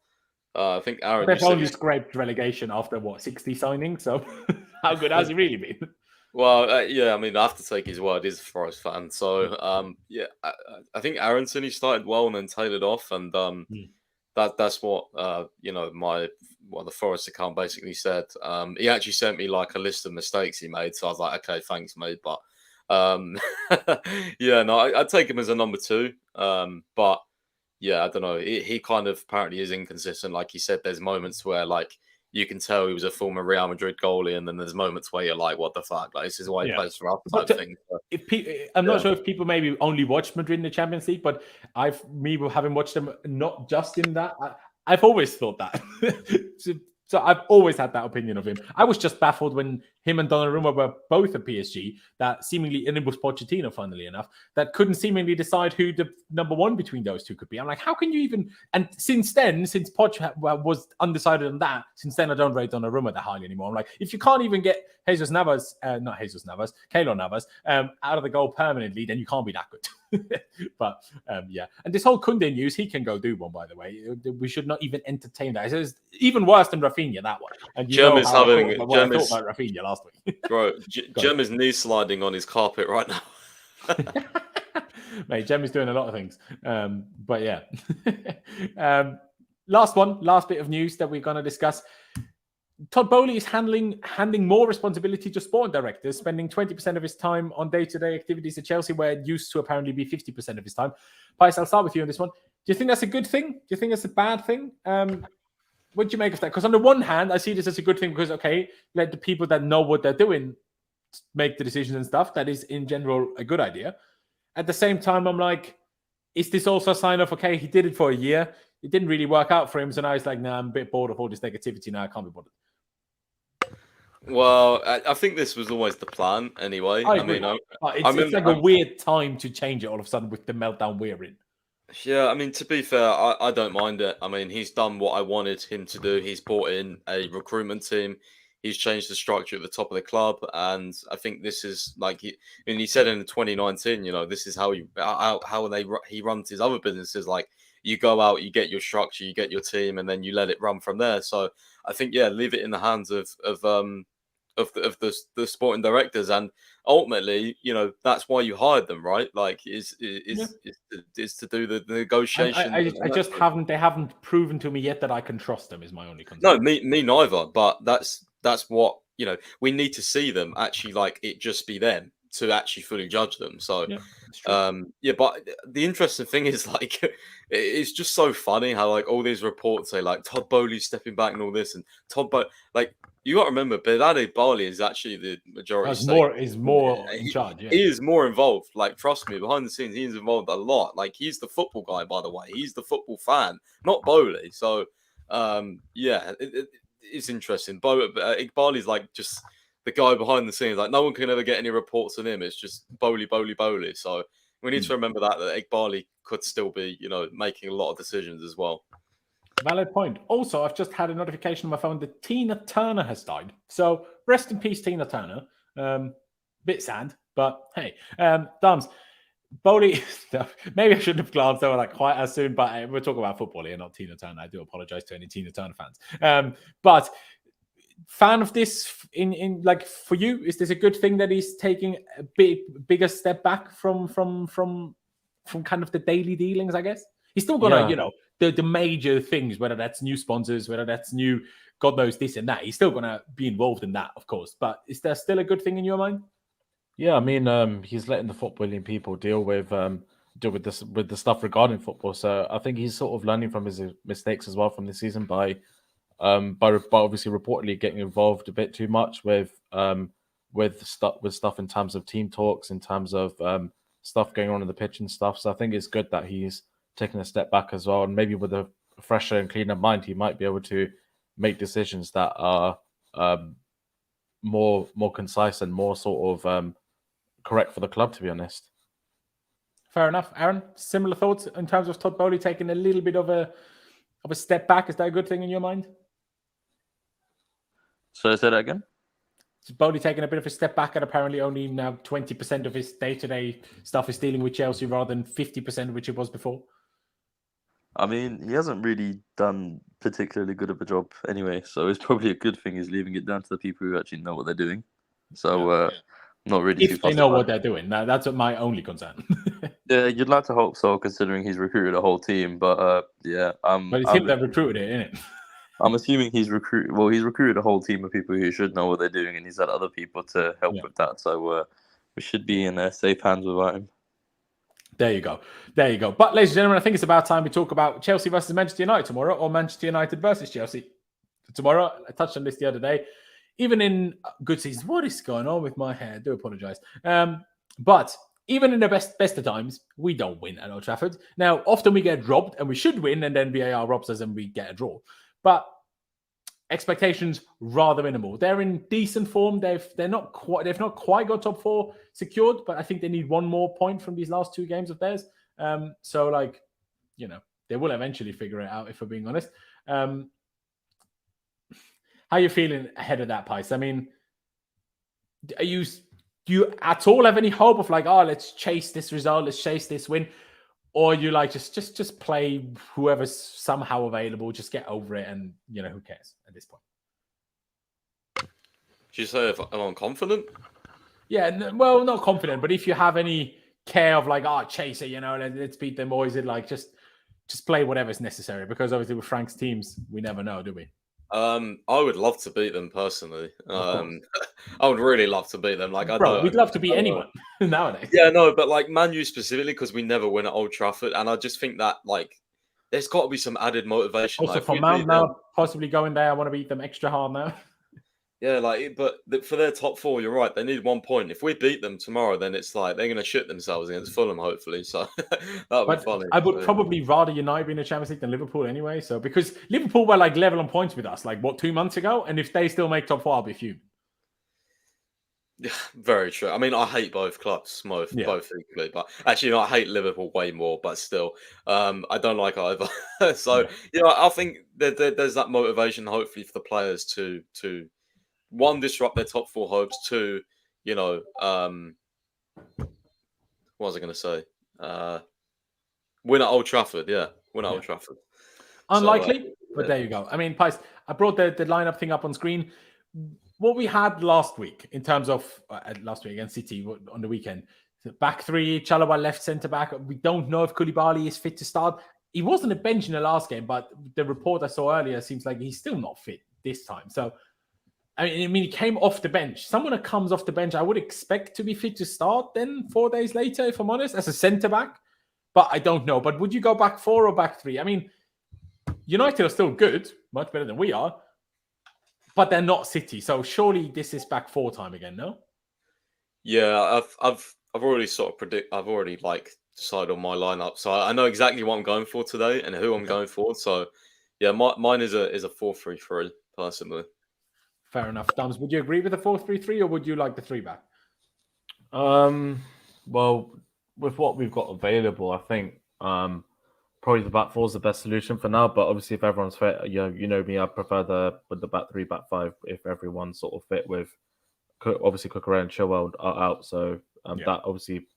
I think Aaron. They've only scraped relegation after 60 signings. So how good has he really been? Well, yeah, I mean, I have to take his word. He's a Forest fan, so yeah, I think Aronson, he started well and then tailored off, and that's what the Forest account basically said. He actually sent me like a list of mistakes he made, so I was like, okay, thanks, mate. But yeah, no, I'd take him as a number 2. But yeah, I don't know. He kind of apparently is inconsistent. Like he said, there's moments where like you can tell he was a former Real Madrid goalie, and then there's moments where you're like, what the fuck? Like, this is why he plays for us type thing. I'm not sure if people maybe only watch Madrid in the Champions League, but having watched them not just in that, I've always thought that. So I've always had that opinion of him. I was just baffled when him and Donnarumma were both at PSG, that seemingly, and it was Pochettino, funnily enough, that couldn't seemingly decide who the number 1 between those two could be. I'm like, how can you even... And since then, since Poch was undecided on that, since then I don't rate Donnarumma that highly anymore. I'm like, if you can't even get Keylor Navas, out of the goal permanently, then you can't be that good. But yeah, and this whole Koundé news, he can go do one, by the way. We should not even entertain that. It's even worse than Rafinha, that one. And Jem is having... I thought about Rafinha last week. Bro, Jem is knee sliding on his carpet right now. Mate, Jem is doing a lot of things. But yeah. Last bit of news that we're going to discuss. Todd Boehly is handing more responsibility to sport directors, spending 20% of his time on day-to-day activities at Chelsea, where it used to apparently be 50% of his time. Pais, I'll start with you on this one. Do you think that's a good thing? Do you think that's a bad thing? What do you make of that? Because on the one hand, I see this as a good thing because, okay, let the people that know what they're doing make the decisions and stuff. That is, in general, a good idea. At the same time, I'm like, is this also a sign of, okay, he did it for a year. It didn't really work out for him. So now he's like, nah, I'm a bit bored of all this negativity now. I can't be bothered. Well, I think this was always the plan anyway. I mean, it's like a weird time to change it all of a sudden with the meltdown we're in. Yeah, I mean, to be fair, I don't mind it. I mean, he's done what I wanted him to do. He's brought in a recruitment team. He's changed the structure at the top of the club. And I think this is like, he said in 2019, this is how he runs his other businesses. Like, you go out, you get your structure, you get your team, and then you let it run from there. So I think, yeah, leave it in the hands of the sporting directors, and ultimately, that's why you hired them, right? Like, is to do the negotiation. They haven't proven to me yet that I can trust them. Is my only concern. No, me neither. But that's what we need to see them actually, like it just be them to actually fully judge them. So but the interesting thing is, like, it's just so funny how like all these reports say like Todd Boehly stepping back and all this, and Todd Boehly, like, you got to remember, Belade Bali is actually the majority. Is more in charge. Yeah. He is more involved. Like, trust me, behind the scenes, he's involved a lot. Like, he's the football guy, by the way. He's the football fan, not Boehly. So, it's interesting. Iqbali's like just the guy behind the scenes. Like, no one can ever get any reports on him. It's just Boehly. So we need to remember that Iqbali could still be, making a lot of decisions as well. Valid point. Also, I've just had a notification on my phone that Tina Turner has died. So rest in peace, Tina Turner. Bit sad, but hey, Dams, Boehly, maybe I shouldn't have glanced over like quite as soon, but we're talking about football here, not Tina Turner. I do apologize to any Tina Turner fans. But fan of this in like, for you, is this a good thing that he's taking a bigger step back from kind of the daily dealings, I guess? He's still gonna, the major things, whether that's new sponsors, whether that's new, God knows this and that. He's still gonna be involved in that, of course. But is there still a good thing in your mind? Yeah, I mean, he's letting the footballing people deal with the stuff regarding football. So I think he's sort of learning from his mistakes as well from this season by obviously reportedly getting involved a bit too much with stuff in terms of team talks, in terms of stuff going on in the pitch and stuff. So I think it's good that he's taken a step back as well, and maybe with a fresher and cleaner mind, he might be able to make decisions that are more concise and more sort of correct for the club, to be honest. Fair enough. Aaron, similar thoughts in terms of Todd Boehly taking a little bit of a step back? Is that a good thing in your mind? So say that again? Is Boehly taking a bit of a step back, and apparently only now 20% of his day-to-day stuff is dealing with Chelsea rather than 50%, which it was before? I mean, he hasn't really done particularly good of a job anyway, so it's probably a good thing he's leaving it down to the people who actually know what they're doing. So, not really too if they know what they're doing. Now, that's my only concern. Yeah, you'd like to hope so, considering he's recruited a whole team. But yeah, but it's him that recruited it, isn't it? I'm assuming he's recruited a whole team of people who should know what they're doing, and he's had other people to help with that. So we should be in safe hands without him. There you go. But ladies and gentlemen, I think it's about time we talk about Chelsea versus Manchester United tomorrow, or Manchester United versus Chelsea tomorrow. I touched on this the other day. Even in good seasons, what is going on with my hair? I do apologise. But even in the best of times, we don't win at Old Trafford. Now, often we get robbed, and we should win, and then VAR robs us, and we get a draw. But expectations rather minimal. They're in decent form. They've not quite got top four secured, but I think they need one more point from these last two games of theirs. So they will eventually figure it out, if we're being honest. How are you feeling ahead of that, Pice? I mean, do you at all have any hope of let's chase this result, let's chase this win? Or you just play whoever's somehow available, just get over it, and who cares at this point? Did you say if I'm confident? Yeah, well, not confident, but if you have any care of chase it, let's beat them, or is it just play whatever's necessary? Because obviously with Frank's teams, we never know, do we? I would love to beat them personally. I would really love to beat them. We'd love to beat anyone nowadays. Yeah, no, but Man U specifically, because we never win at Old Trafford, and I just think that there's got to be some added motivation. Also, for Mount now, possibly going there, I want to beat them extra hard now. Yeah, but for their top four, you're right. They need 1 point. If we beat them tomorrow, then it's they're going to shit themselves against Fulham, hopefully. So that would be funny. I would probably rather United be in the Champions League than Liverpool anyway. So because Liverpool were level on points with us, 2 months ago, and if they still make top four, I'll be fuming. Yeah, very true. I mean, I hate both clubs, both equally. But actually, I hate Liverpool way more. But still, I don't like either. So I think there's that motivation, hopefully, for the players to one, disrupt their top four hopes. Two, what was I going to say? Win at Old Trafford. Yeah, win at Old Trafford. Unlikely, but there you go. I mean, Pice, I brought the lineup thing up on screen. What we had last week in terms of last week against City on the weekend, back three, Chalobah left centre back. We don't know if Koulibaly is fit to start. He wasn't a bench in the last game, but the report I saw earlier seems like he's still not fit this time. So, I mean, he came off the bench. Someone that comes off the bench, I would expect to be fit to start then 4 days later, if I'm honest, as a centre back. But I don't know. But would you go back four or back three? I mean, United are still good, much better than we are. But they're not City, so surely this is back four time again, no? Yeah, I've already I've already decided on my lineup, so I know exactly what I'm going for today and who I'm going for. So yeah, mine is a 4-3-3 personally. Fair enough, Dums. Would you agree with the 4-3-3, or would you like the three back? Well, with what we've got available, I think probably the back four is the best solution for now. But obviously, if everyone's fit, you know me, I prefer the back three, back five. If everyone's sort of fit, with obviously Cucurella and Chilwell are out, so that obviously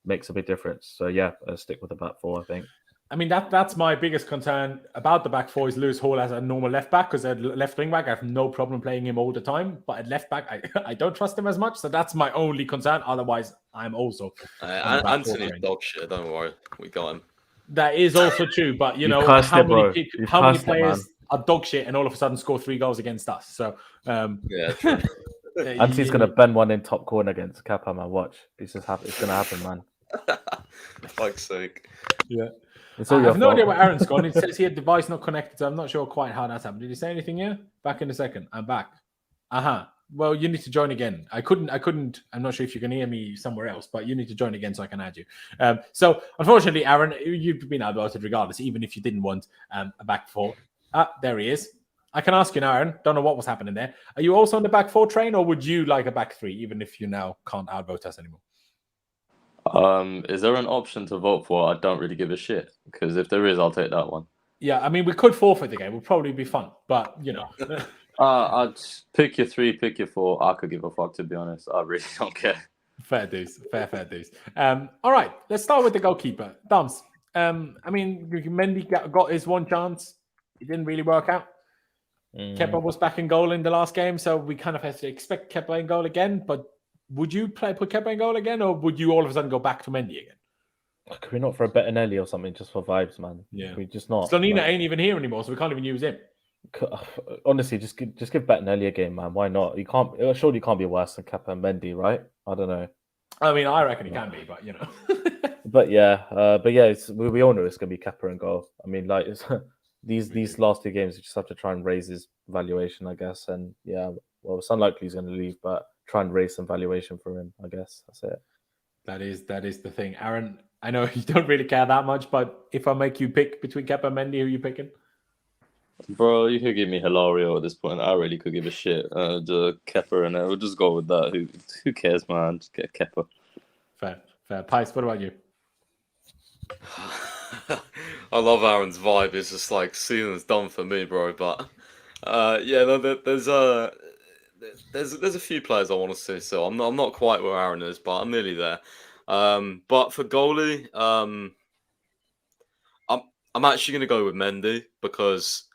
makes a big difference. So yeah, I'll stick with the back four, I think. I mean, that's my biggest concern about the back four is Lewis Hall as a normal left back, because at left wing back, I have no problem playing him all the time. But at left back, I don't trust him as much. So that's my only concern. Otherwise, I'm also Anthony's dog shit. Don't worry, we got him. That is also true. But how many players are dog shit and all of a sudden score 3 goals against us? So yeah. True. Anthony's gonna bend one in top corner against Kappa, man. Watch, it's gonna happen, man. Fuck's sake. Yeah. I have no idea where Aaron's gone. It says here device not connected, so I'm not sure quite how that's happened. Did he say anything here? Back in a second. I'm back. Well, you need to join again. I couldn't. I'm not sure if you can hear me somewhere else, but you need to join again so I can add you. So unfortunately, Aaron, you've been outvoted regardless, even if you didn't want a back four. There he is. I can ask you now, Aaron. Don't know what was happening there. Are you also on the back four train, or would you like a back three, even if you now can't outvote us anymore? Is there an option to vote for? I don't really give a shit, because if there is, I'll take that one. Yeah, I mean, we could forfeit the game. It would probably be fun, but you know. I'd pick your 3, pick your 4. I could give a fuck, to be honest. I really don't care. Fair dues. Fair dues. All right, let's start with the goalkeeper. Dums. I mean, Mendy got his one chance. It didn't really work out. Kepa was back in goal in the last game, so we kind of have to expect Kepa in goal again. But would you put Kepa in goal again, or would you all of a sudden go back to Mendy again? Could we not for a Bettinelli or something just for vibes, man? Yeah. We just not. Slonina ain't even here anymore, so we can't even use him. Honestly, just give Bettinelli a game, man. Why not? Surely he can't be worse than Kepa and Mendy, right? I don't know. I mean, I reckon he can be, but you know. But yeah, we all know it's gonna be Kepa and goal. I mean, like these last 2 games, you just have to try and raise his valuation, I guess. And yeah, well, it's unlikely he's going to leave, but try and raise some valuation for him, I guess. That's it. That is the thing, Aaron. I know you don't really care that much, but if I make you pick between Kepa and Mendy, who are you picking? Bro, you could give me Hilario at this point. I really could give a shit. Kepa, and we'll just go with that. Who cares, man? Just get Kepa. Fair. Pice, what about you? I love Aaron's vibe. It's just like season's done for me, bro. But there's a few players I want to see. So I'm not quite where Aaron is, but I'm nearly there. But for goalie, I'm actually going to go with Mendy because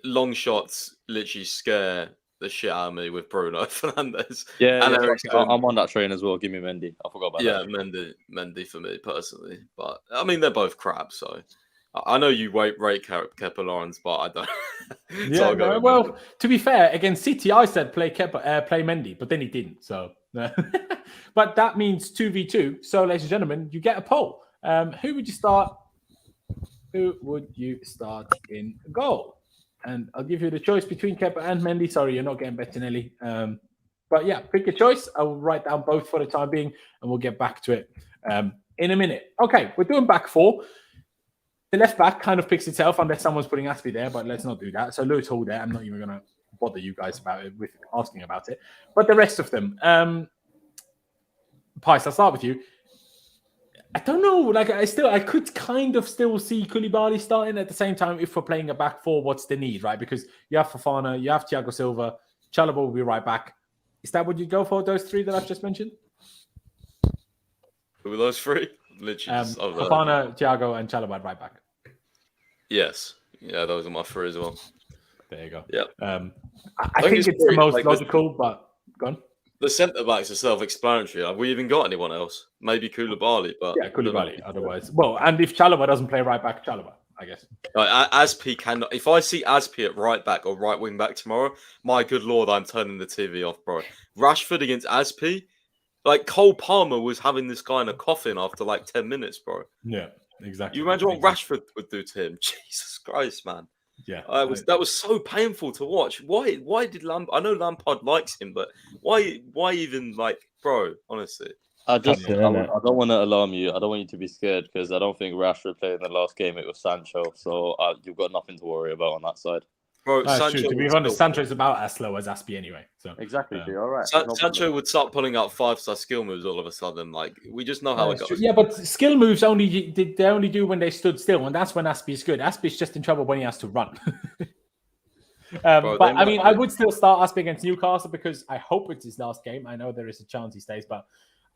long shots literally scare the shit out of me with Bruno Fernandes. Yeah, I'm on that train as well. Give me Mendy. I forgot about that. Yeah, Mendy for me personally. But I mean, they're both crap. So I know you rate Kepa, Laurenz, but I don't. Yeah, no, well, to be fair, against City, I said play Kepa, play Mendy, but then he didn't. So, but that means 2v2. So, ladies and gentlemen, you get a poll. Who would you start? Who would you start in goal? And I'll give you the choice between Kepa and Mendy. Sorry, you're not getting Bettinelli. But yeah, pick a choice. I will write down both for the time being, and we'll get back to it in a minute. Okay, we're doing back four. The left back kind of picks itself unless someone's putting Aspie there, but let's not do that. So Lewis Hall there. I'm not even going to bother you guys about it with asking about it. But the rest of them, Pice, I'll start with you. I don't know. Like I could kind of still see Koulibaly starting at the same time. If we're playing a back four, what's the need, right? Because you have Fofana, you have Thiago Silva, Chalobah will be right back. Is that what you go for? Those 3 that I've just mentioned? Who were those 3? Literally, Fofana, Thiago, and Chalobah right back. Yes, yeah, those are my 3 as well. There you go. Yeah, I think it's the most logical, but go on. The centre backs are self-explanatory. Have we even got anyone else? Maybe Koulibaly, but yeah, Koulibaly. Otherwise, well, and if Chalobah doesn't play right back, Chalobah, I guess. Aspie cannot. If I see Aspie at right back or right wing back tomorrow, my good lord, I'm turning the TV off, bro. Rashford against Aspie, like Cole Palmer was having this guy in a coffin after like 10 minutes, bro. Yeah, exactly. You imagine what Rashford would do to him? Jesus Christ, man. Yeah, that was so painful to watch. Why did Lampard? I know Lampard likes him, but why even like, bro? Honestly, I don't want to alarm you. I don't want you to be scared because I don't think Rashford played in the last game. It was Sancho, so you've got nothing to worry about on that side. Bro, Sancho, to be honest, Sancho's about as slow as Aspie anyway. So exactly, all right. Sancho would start pulling out 5-star skill moves all of a sudden. Like we just know how it goes. Yeah, but skill moves they only do when they stood still, and that's when Aspie's good. Aspie's just in trouble when he has to run. But I mean, I would still start Aspie against Newcastle because I hope it's his last game. I know there is a chance he stays, but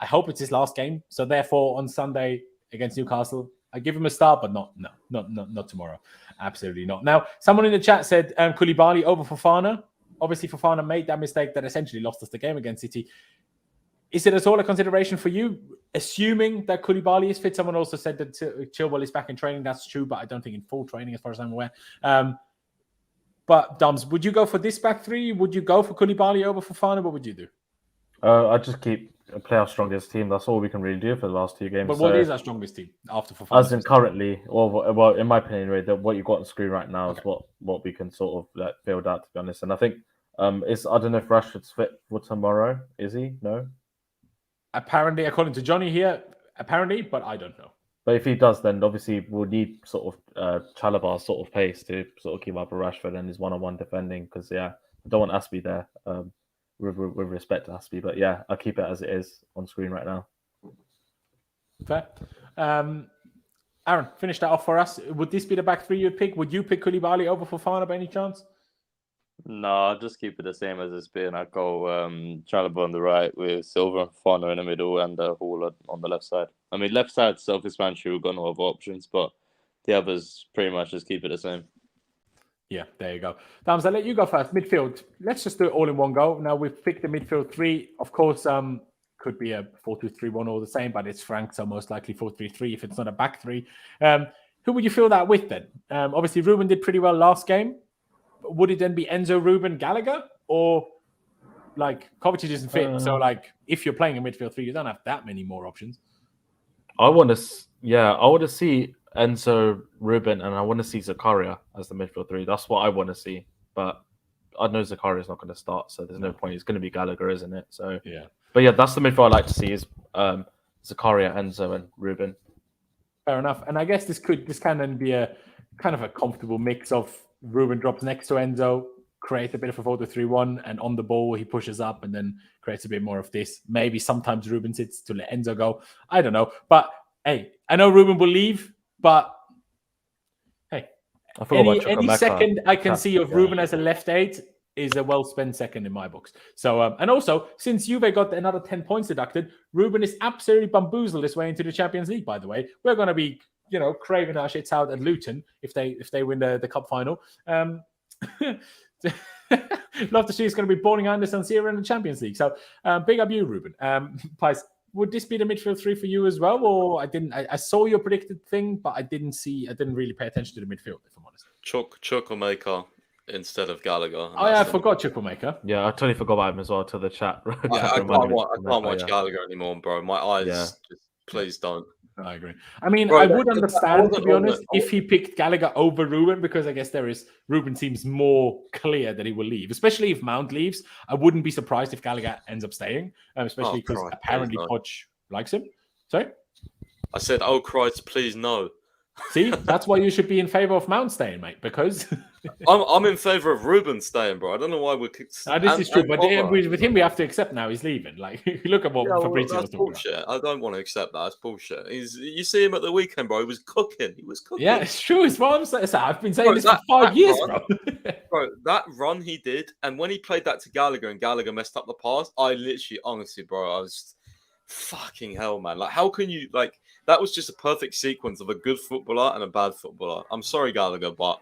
I hope it's his last game. So therefore, on Sunday against Newcastle, I give him a start, but not tomorrow. Absolutely not. Now, someone in the chat said Koulibaly over Fofana. Obviously, Fofana made that mistake that essentially lost us the game against City. Is it at all a consideration for you, assuming that Koulibaly is fit? Someone also said that Chilwell is back in training. That's true, but I don't think in full training as far as I'm aware. But, Dums, would you go for this back 3? Would you go for Koulibaly over Fofana? What would you do? I'd just play our strongest team. That's all we can really do for the last 2 games. But what is our strongest team after Fofana? As in currently, well, in my opinion, right, that what you've got on screen right now is what we can sort of build out, to be honest. And I think I don't know if Rashford's fit for tomorrow. Is he? No. Apparently, according to Johnny here, apparently, but I don't know. But if he does, then obviously we'll need sort of Chalobah's sort of pace to sort of keep up with Rashford and his one-on-one defending. Because I don't want Aspie there. With respect to Aspie, but I'll keep it as it is on screen right now. Fair. Aaron, finish that off for us. Would this be the back three you'd pick? Would you pick Koulibaly over Fofana by any chance? No, I'll just keep it the same as it's been. I'd go Chalobah on the right with Silva and Fofana in the middle and Hall on the left side. I mean, left side self-explanatory. We've got no other options, but the others pretty much just keep it the same. Yeah, there you go. Dams, I'll let you go first. Midfield. Let's just do it all in one go. Now, we've picked the midfield three. Of course, could be a 4-2-3-1 all the same, but it's Frank, so most likely 4-3-3 if it's not a back three. Who would you fill that with then? Obviously, Ruben did pretty well last game. Would it then be Enzo, Ruben, Gallagher? Or, Kovacic isn't fit, so, if you're playing a midfield three, you don't have that many more options. I want to see Enzo, Ruben, and I want to see Zakaria as the midfield three. That's what I want to see. But I know Zakaria's not going to start, so there's no point. It's going to be Gallagher, isn't it? So yeah. But that's the midfield I like to see is Zakaria, Enzo, and Ruben. Fair enough. And I guess this can then be a kind of a comfortable mix of Ruben drops next to Enzo, create a bit of a 4-2-3-1, and on the ball he pushes up and then creates a bit more of this. Maybe sometimes Ruben sits to let Enzo go. I don't know. But hey, I know Ruben will leave, but hey, any second I can see of Ruben as a left eight is a well-spent second in my books. So, and also, since Juve got another 10 points deducted, Ruben is absolutely bamboozled his way into the Champions League, by the way. We're going to be, craving our shits out at Luton if they win the cup final. Love to see it's going to be boarding out in the San Siro in the Champions League. So, big up you, Ruben. Pies, would this be the midfield three for you as well? Or I saw your predicted thing, but I didn't really pay attention to the midfield, if I'm honest. Chukwuemeka instead of Gallagher. Oh, yeah, I forgot Chukwuemeka. Yeah, I totally forgot about him as well till the chat. I can't watch Gallagher anymore, bro. My eyes, just, please don't. I agree. I mean, bro, I would understand, to be honest, if he picked Gallagher over Ruben, because I guess Ruben seems more clear that he will leave, especially if Mount leaves. I wouldn't be surprised if Gallagher ends up staying, especially because apparently Poch likes him. Sorry? I said, oh, Christ, please no. See, that's why you should be in favor of Mount staying, mate, because I'm in favor of Ruben staying, bro. I don't know why we're. This is true, but with him, we have to accept now he's leaving. Look at what Fabrizio was talking about. I don't want to accept that. It's bullshit. You see him at the weekend, bro. He was cooking. Yeah, it's true. It's what I'm saying. I've been saying this for 5 years, bro. Bro, that run he did, and when he played that to Gallagher and Gallagher messed up the pass, honestly, bro, I was fucking hell, man. How can you that was just a perfect sequence of a good footballer and a bad footballer. I'm sorry, Gallagher, but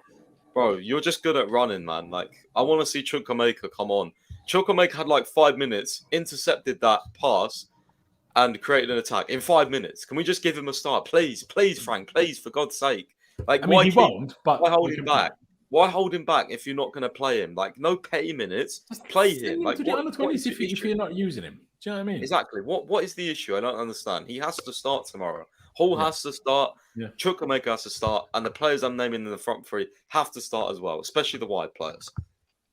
bro, you're just good at running, man. I want to see Chukwuemeka come on. Chukwuemeka had 5 minutes, intercepted that pass, and created an attack in 5 minutes. Can we just give him a start, please, Frank, please, for God's sake? He won't. But why hold him back? Why hold him back if you're not going to play him? No petty minutes. Just play him. To the under 20s if you're not using him. Do you know what I mean? Exactly. What is the issue? I don't understand. He has to start tomorrow. Hall has to start. Yeah. Chukwuemeka has to start. And the players I'm naming in the front three have to start as well, especially the wide players,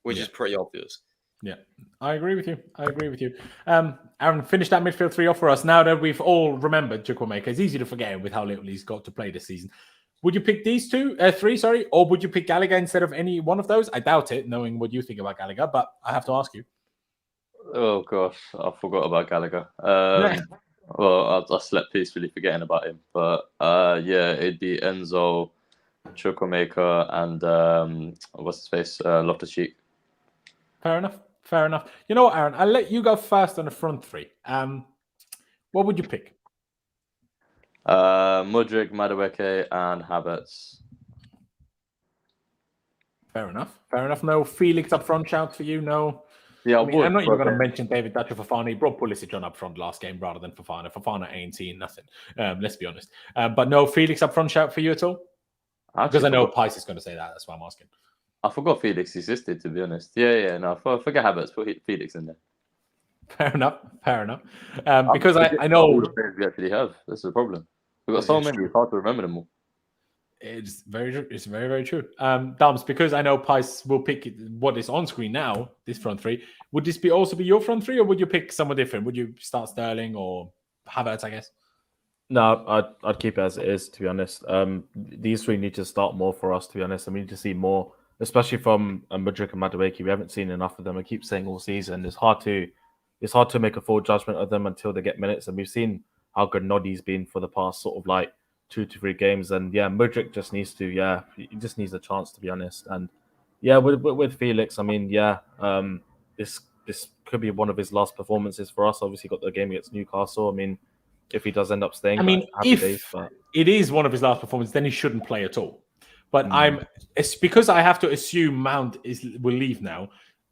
which is pretty obvious. Yeah, I agree with you. Aaron, finish that midfield three off for us. Now that we've all remembered Chukwuemeka, it's easy to forget him with how little he's got to play this season. Would you pick three, or would you pick Gallagher instead of any one of those? I doubt it, knowing what you think about Gallagher, but I have to ask you. Oh, gosh, I forgot about Gallagher. Well, I slept peacefully forgetting about him. But, it'd be Enzo, Chukwuemeka, and what's his face? Loftus-Cheek. Fair enough. You know what, Aaron? I'll let you go first on the front three. What would you pick? Mudryk, Madueke, and Havertz. Fair enough. No Felix up front shout for you, no. Yeah, I'm not even going to mention David Dutcher Fofana. He brought Pulisic on up front last game rather than Fofana. Fofana ain't seen nothing. Let's be honest. But no Felix up front shout for you at all? Because I know Pice is going to say that. That's why I'm asking. I forgot Felix existed, to be honest. No, forget Havertz. Put Felix in there. Fair enough. Because I know all the players we actually have. That's the problem. We've got so many. It's hard to remember them all. It's very, very true. Dams, because I know Pice will pick what is on screen now, this front three. Would this also be your front three, or would you pick someone different? Would you start Sterling or Havertz, I guess? No, I'd keep it as it is, to be honest. These three need to start more for us, to be honest. We need to see more, especially from Mudryk and Madueke. We haven't seen enough of them. I keep saying all season. It's hard to make a full judgment of them until they get minutes. And we've seen how good Noddy's been for the past sort of like 2 to 3 games. And yeah, Mudryk just needs to, he just needs a chance, to be honest. And yeah, with Felix, I mean, this could be one of his last performances for us. Obviously, got the game against Newcastle. I mean, if he does end up staying, I mean, if but it is one of his last performances, then he shouldn't play at all. But it's because I have to assume Mount will leave now.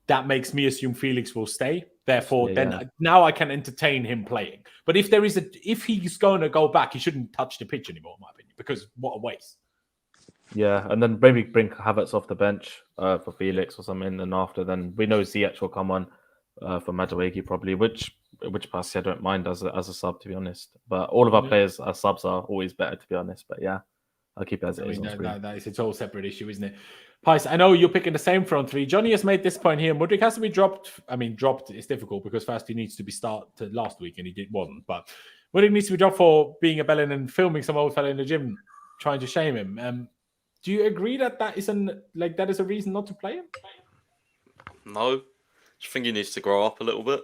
That makes me assume Felix will stay. Therefore, now I can entertain him playing. But if he's going to go back, he shouldn't touch the pitch anymore, in my opinion. Because what a waste. Yeah, and then maybe bring Havertz off the bench for Felix or something, and after then we know Ziyech will come on for Madueke probably, which pass I don't mind as a sub, to be honest. But all of our players as subs are always better, to be honest. But yeah, I'll keep it as it is on screen. That is its whole separate issue, isn't it? Pice, I know you're picking the same front three. Johnny has made this point here. Mudryk has to be dropped. I mean, dropped is difficult because first he needs to be started last week and he wasn't. But Mudryk needs to be dropped for being a bellend and filming some old fella in the gym trying to shame him. Do you agree that is a reason not to play him? No, I think he needs to grow up a little bit.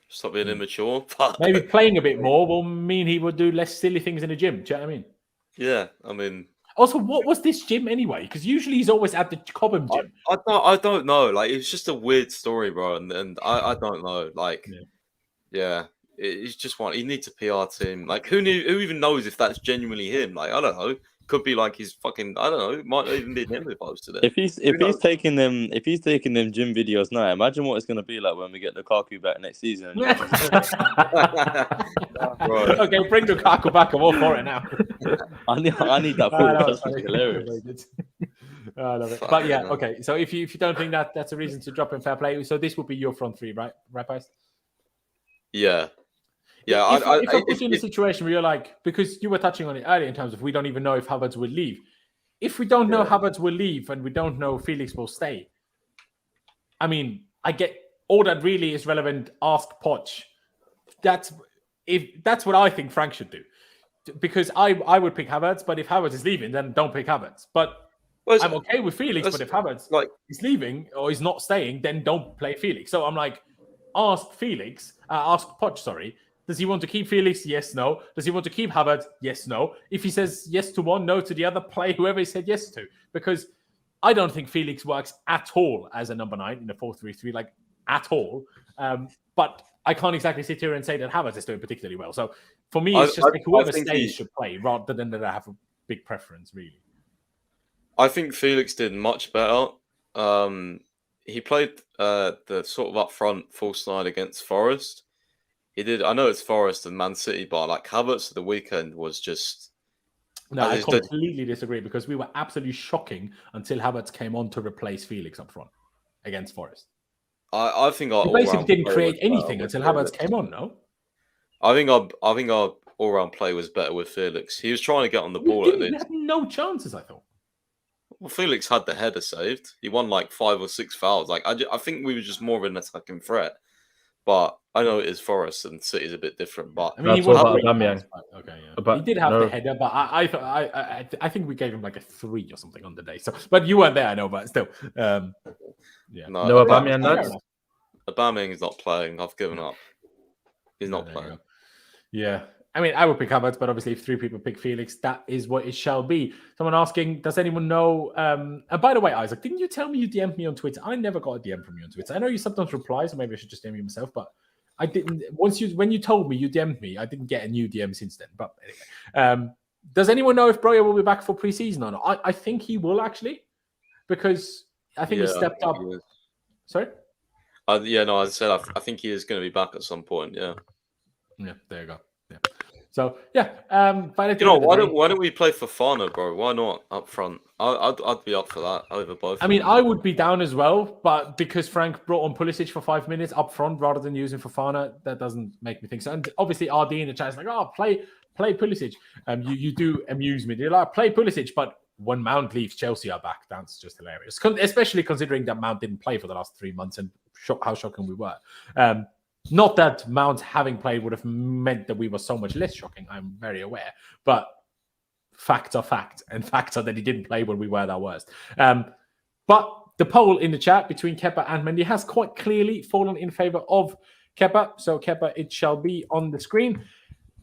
Stop being immature. But maybe playing a bit more will mean he would do less silly things in the gym. Do you know what I mean? Yeah, I mean. Also, what was this gym anyway? Because usually he's always at the Cobham gym. I don't know. Like, it's just a weird story, bro. And I don't know. Like, it's just one. He needs a PR team. Like, who even knows if that's genuinely him? Like, I don't know. Could be like his fucking. I don't know. It might not even be him who posted it. If he's taking them gym videos now, imagine what it's going to be like when we get Lukaku back next season. Right. Okay, bring Lukaku back. I'm all for it now. I need that. That's hilarious. I love it. But yeah, okay. So if you don't think that's a reason to drop in, fair play. So this would be your front three, right, Rapaz? Yeah. Yeah, if I put you in a situation where you're like, because you were touching on it earlier in terms of we don't even know if Havertz will leave. If we don't know Havertz will leave and we don't know Felix will stay, I mean, I get all that really is relevant. Ask Poch. That's what I think Frank should do, because I would pick Havertz, but if Havertz is leaving, then don't pick Havertz. But I'm okay with Felix, but if Havertz is leaving or is not staying, then don't play Felix. So I'm like, ask Poch. Sorry. Does he want to keep Felix? Yes, no. Does he want to keep Havertz? Yes, no. If he says yes to one, no to the other, play whoever he said yes to. Because I don't think Felix works at all as a number 9 in a 4-3-3, like at all. But I can't exactly sit here and say that Havertz is doing particularly well. So for me, it's just like whoever stays should play rather than that I have a big preference, really. I think Felix did much better. He played the sort of up front false 9 against Forest. He did. I know it's Forest and Man City, but like Havertz at the weekend was just. No, I completely disagree because we were absolutely shocking until Havertz came on to replace Felix up front against Forest. I think our he basically didn't create anything until Havertz came on. No, I think our all-round play was better with Felix. He was trying to get on the ball. We had no chances, I thought. Well, Felix had the header saved. He won like 5 or 6 fouls. Like I think we were just more of an attacking threat. But I know it is Forest and City's a bit different. But I mean, he was he did have the header, but I think we gave him like a 3 or something on the day. So, but you weren't there, I know, but still, yeah. No, Aubameyang. Aubameyang is not playing. I've given up. He's not playing. Yeah. I mean, I would pick Havertz, but obviously if 3 people pick Felix, that is what it shall be. Someone asking, does anyone know... and by the way, Isaac, didn't you tell me you DM'd me on Twitter? I never got a DM from you on Twitter. I know you sometimes reply, so maybe I should just DM you myself, but I didn't... When you told me you DM'd me, I didn't get a new DM since then. But anyway, does anyone know if Broja will be back for pre-season or not? I think he will, actually, because I think he stepped up. Sorry? As I said, I think he is going to be back at some point, yeah. Yeah, there you go. Yeah. So yeah, why don't we play Fofana, bro? Why not up front? I'd be up for that over both. I mean, I would be down as well, but because Frank brought on Pulisic for 5 minutes up front rather than using Fofana, that doesn't make me think so. And obviously, RD in the chat is like, play Pulisic. You do amuse me. You're like, play Pulisic, but when Mount leaves, Chelsea are back. That's just hilarious, especially considering that Mount didn't play for the last 3 months and how shocking we were. Not that Mount having played would have meant that we were so much less shocking. I'm very aware, but facts are fact, and facts are that he didn't play when we were at our worst. But the poll in the chat between Kepa and Mendy has quite clearly fallen in favor of Kepa. So Kepa, it shall be on the screen.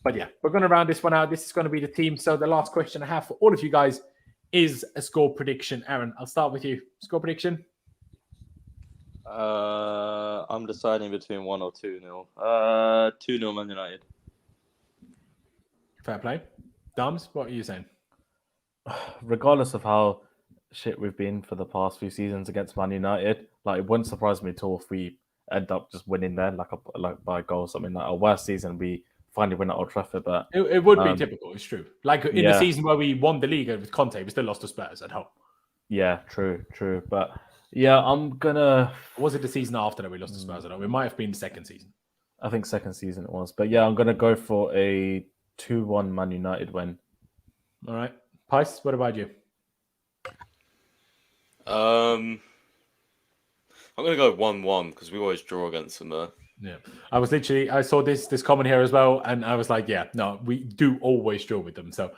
But yeah, we're going to round this one out. This is going to be the team. So the last question I have for all of you guys is a score prediction. Aaron, I'll start with you. Score prediction? I'm deciding between 1 or 2-0. 2-0 Man United. Fair play. Dams, what are you saying? Regardless of how shit we've been for the past few seasons against Man United, like, it wouldn't surprise me at all if we end up just winning there, like by a goal or something. Like our worst season, we finally win at Old Trafford. But it would be typical. It's true. Like in the season where we won the league with Kante, we still lost to Spurs at home. Yeah, true. But yeah, I'm gonna. Was it the season after that we lost to Spurs at home? It might have been the second season. I think second season it was. But yeah, I'm gonna go for a 2-1 Man United win. All right, Pice, what about you? I'm going to go 1-1 because we always draw against them there. Yeah, I saw this comment here as well, and I was like, yeah, no, we do always draw with them. So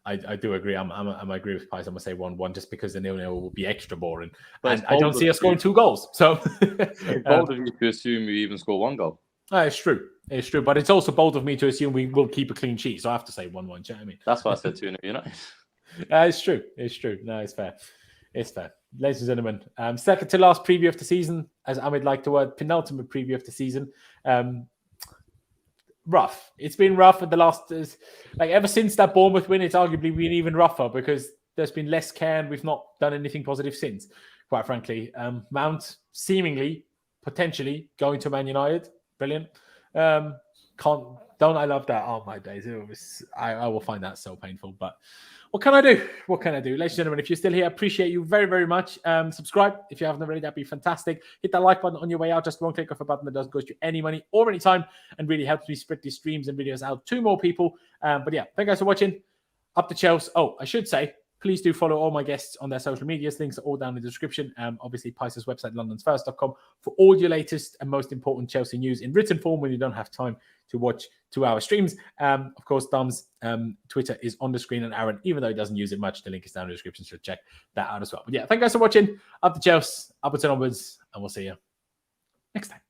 I do agree. I agree with Pice. I'm gonna say 1-1 just because the 0-0 will be extra boring, and I don't see us scoring 2 goals. So it's bold of you to assume we even score 1 goal. It's true, but it's also bold of me to assume we will keep a clean sheet. So I have to say 1-1. Do you know what I mean? That's why I said 2-0 United. It's true. No, it's fair. Ladies and gentlemen, second to last preview of the season, as Ahmed liked the word, penultimate preview of the season. Rough. It's been rough at the last, ever since that Bournemouth win, it's arguably been even rougher because there's been less care and we've not done anything positive since, quite frankly. Mount seemingly, potentially going to Man United. Brilliant. Don't I love that? Oh my days. I will find that so painful, but what can I do? Ladies and gentlemen, if you're still here, appreciate you very, very much. Subscribe if you haven't already. That'd be fantastic. Hit that like button on your way out. Just one click off a button that doesn't cost you any money or any time and really helps me spread these streams and videos out to more people. But yeah, thank you guys for watching. Up the Chelsea. Oh, I should say, please do follow all my guests on their social medias. Links are all down in the description. Obviously, Pice's website, londonsfirst.com, for all your latest and most important Chelsea news in written form when you don't have time to watch 2-hour streams. Of course, Dom's Twitter is on the screen, and Aaron, even though he doesn't use it much, the link is down in the description, so check that out as well. But yeah, thank you guys for watching. Up the Chelsea, upwards and onwards, and we'll see you next time.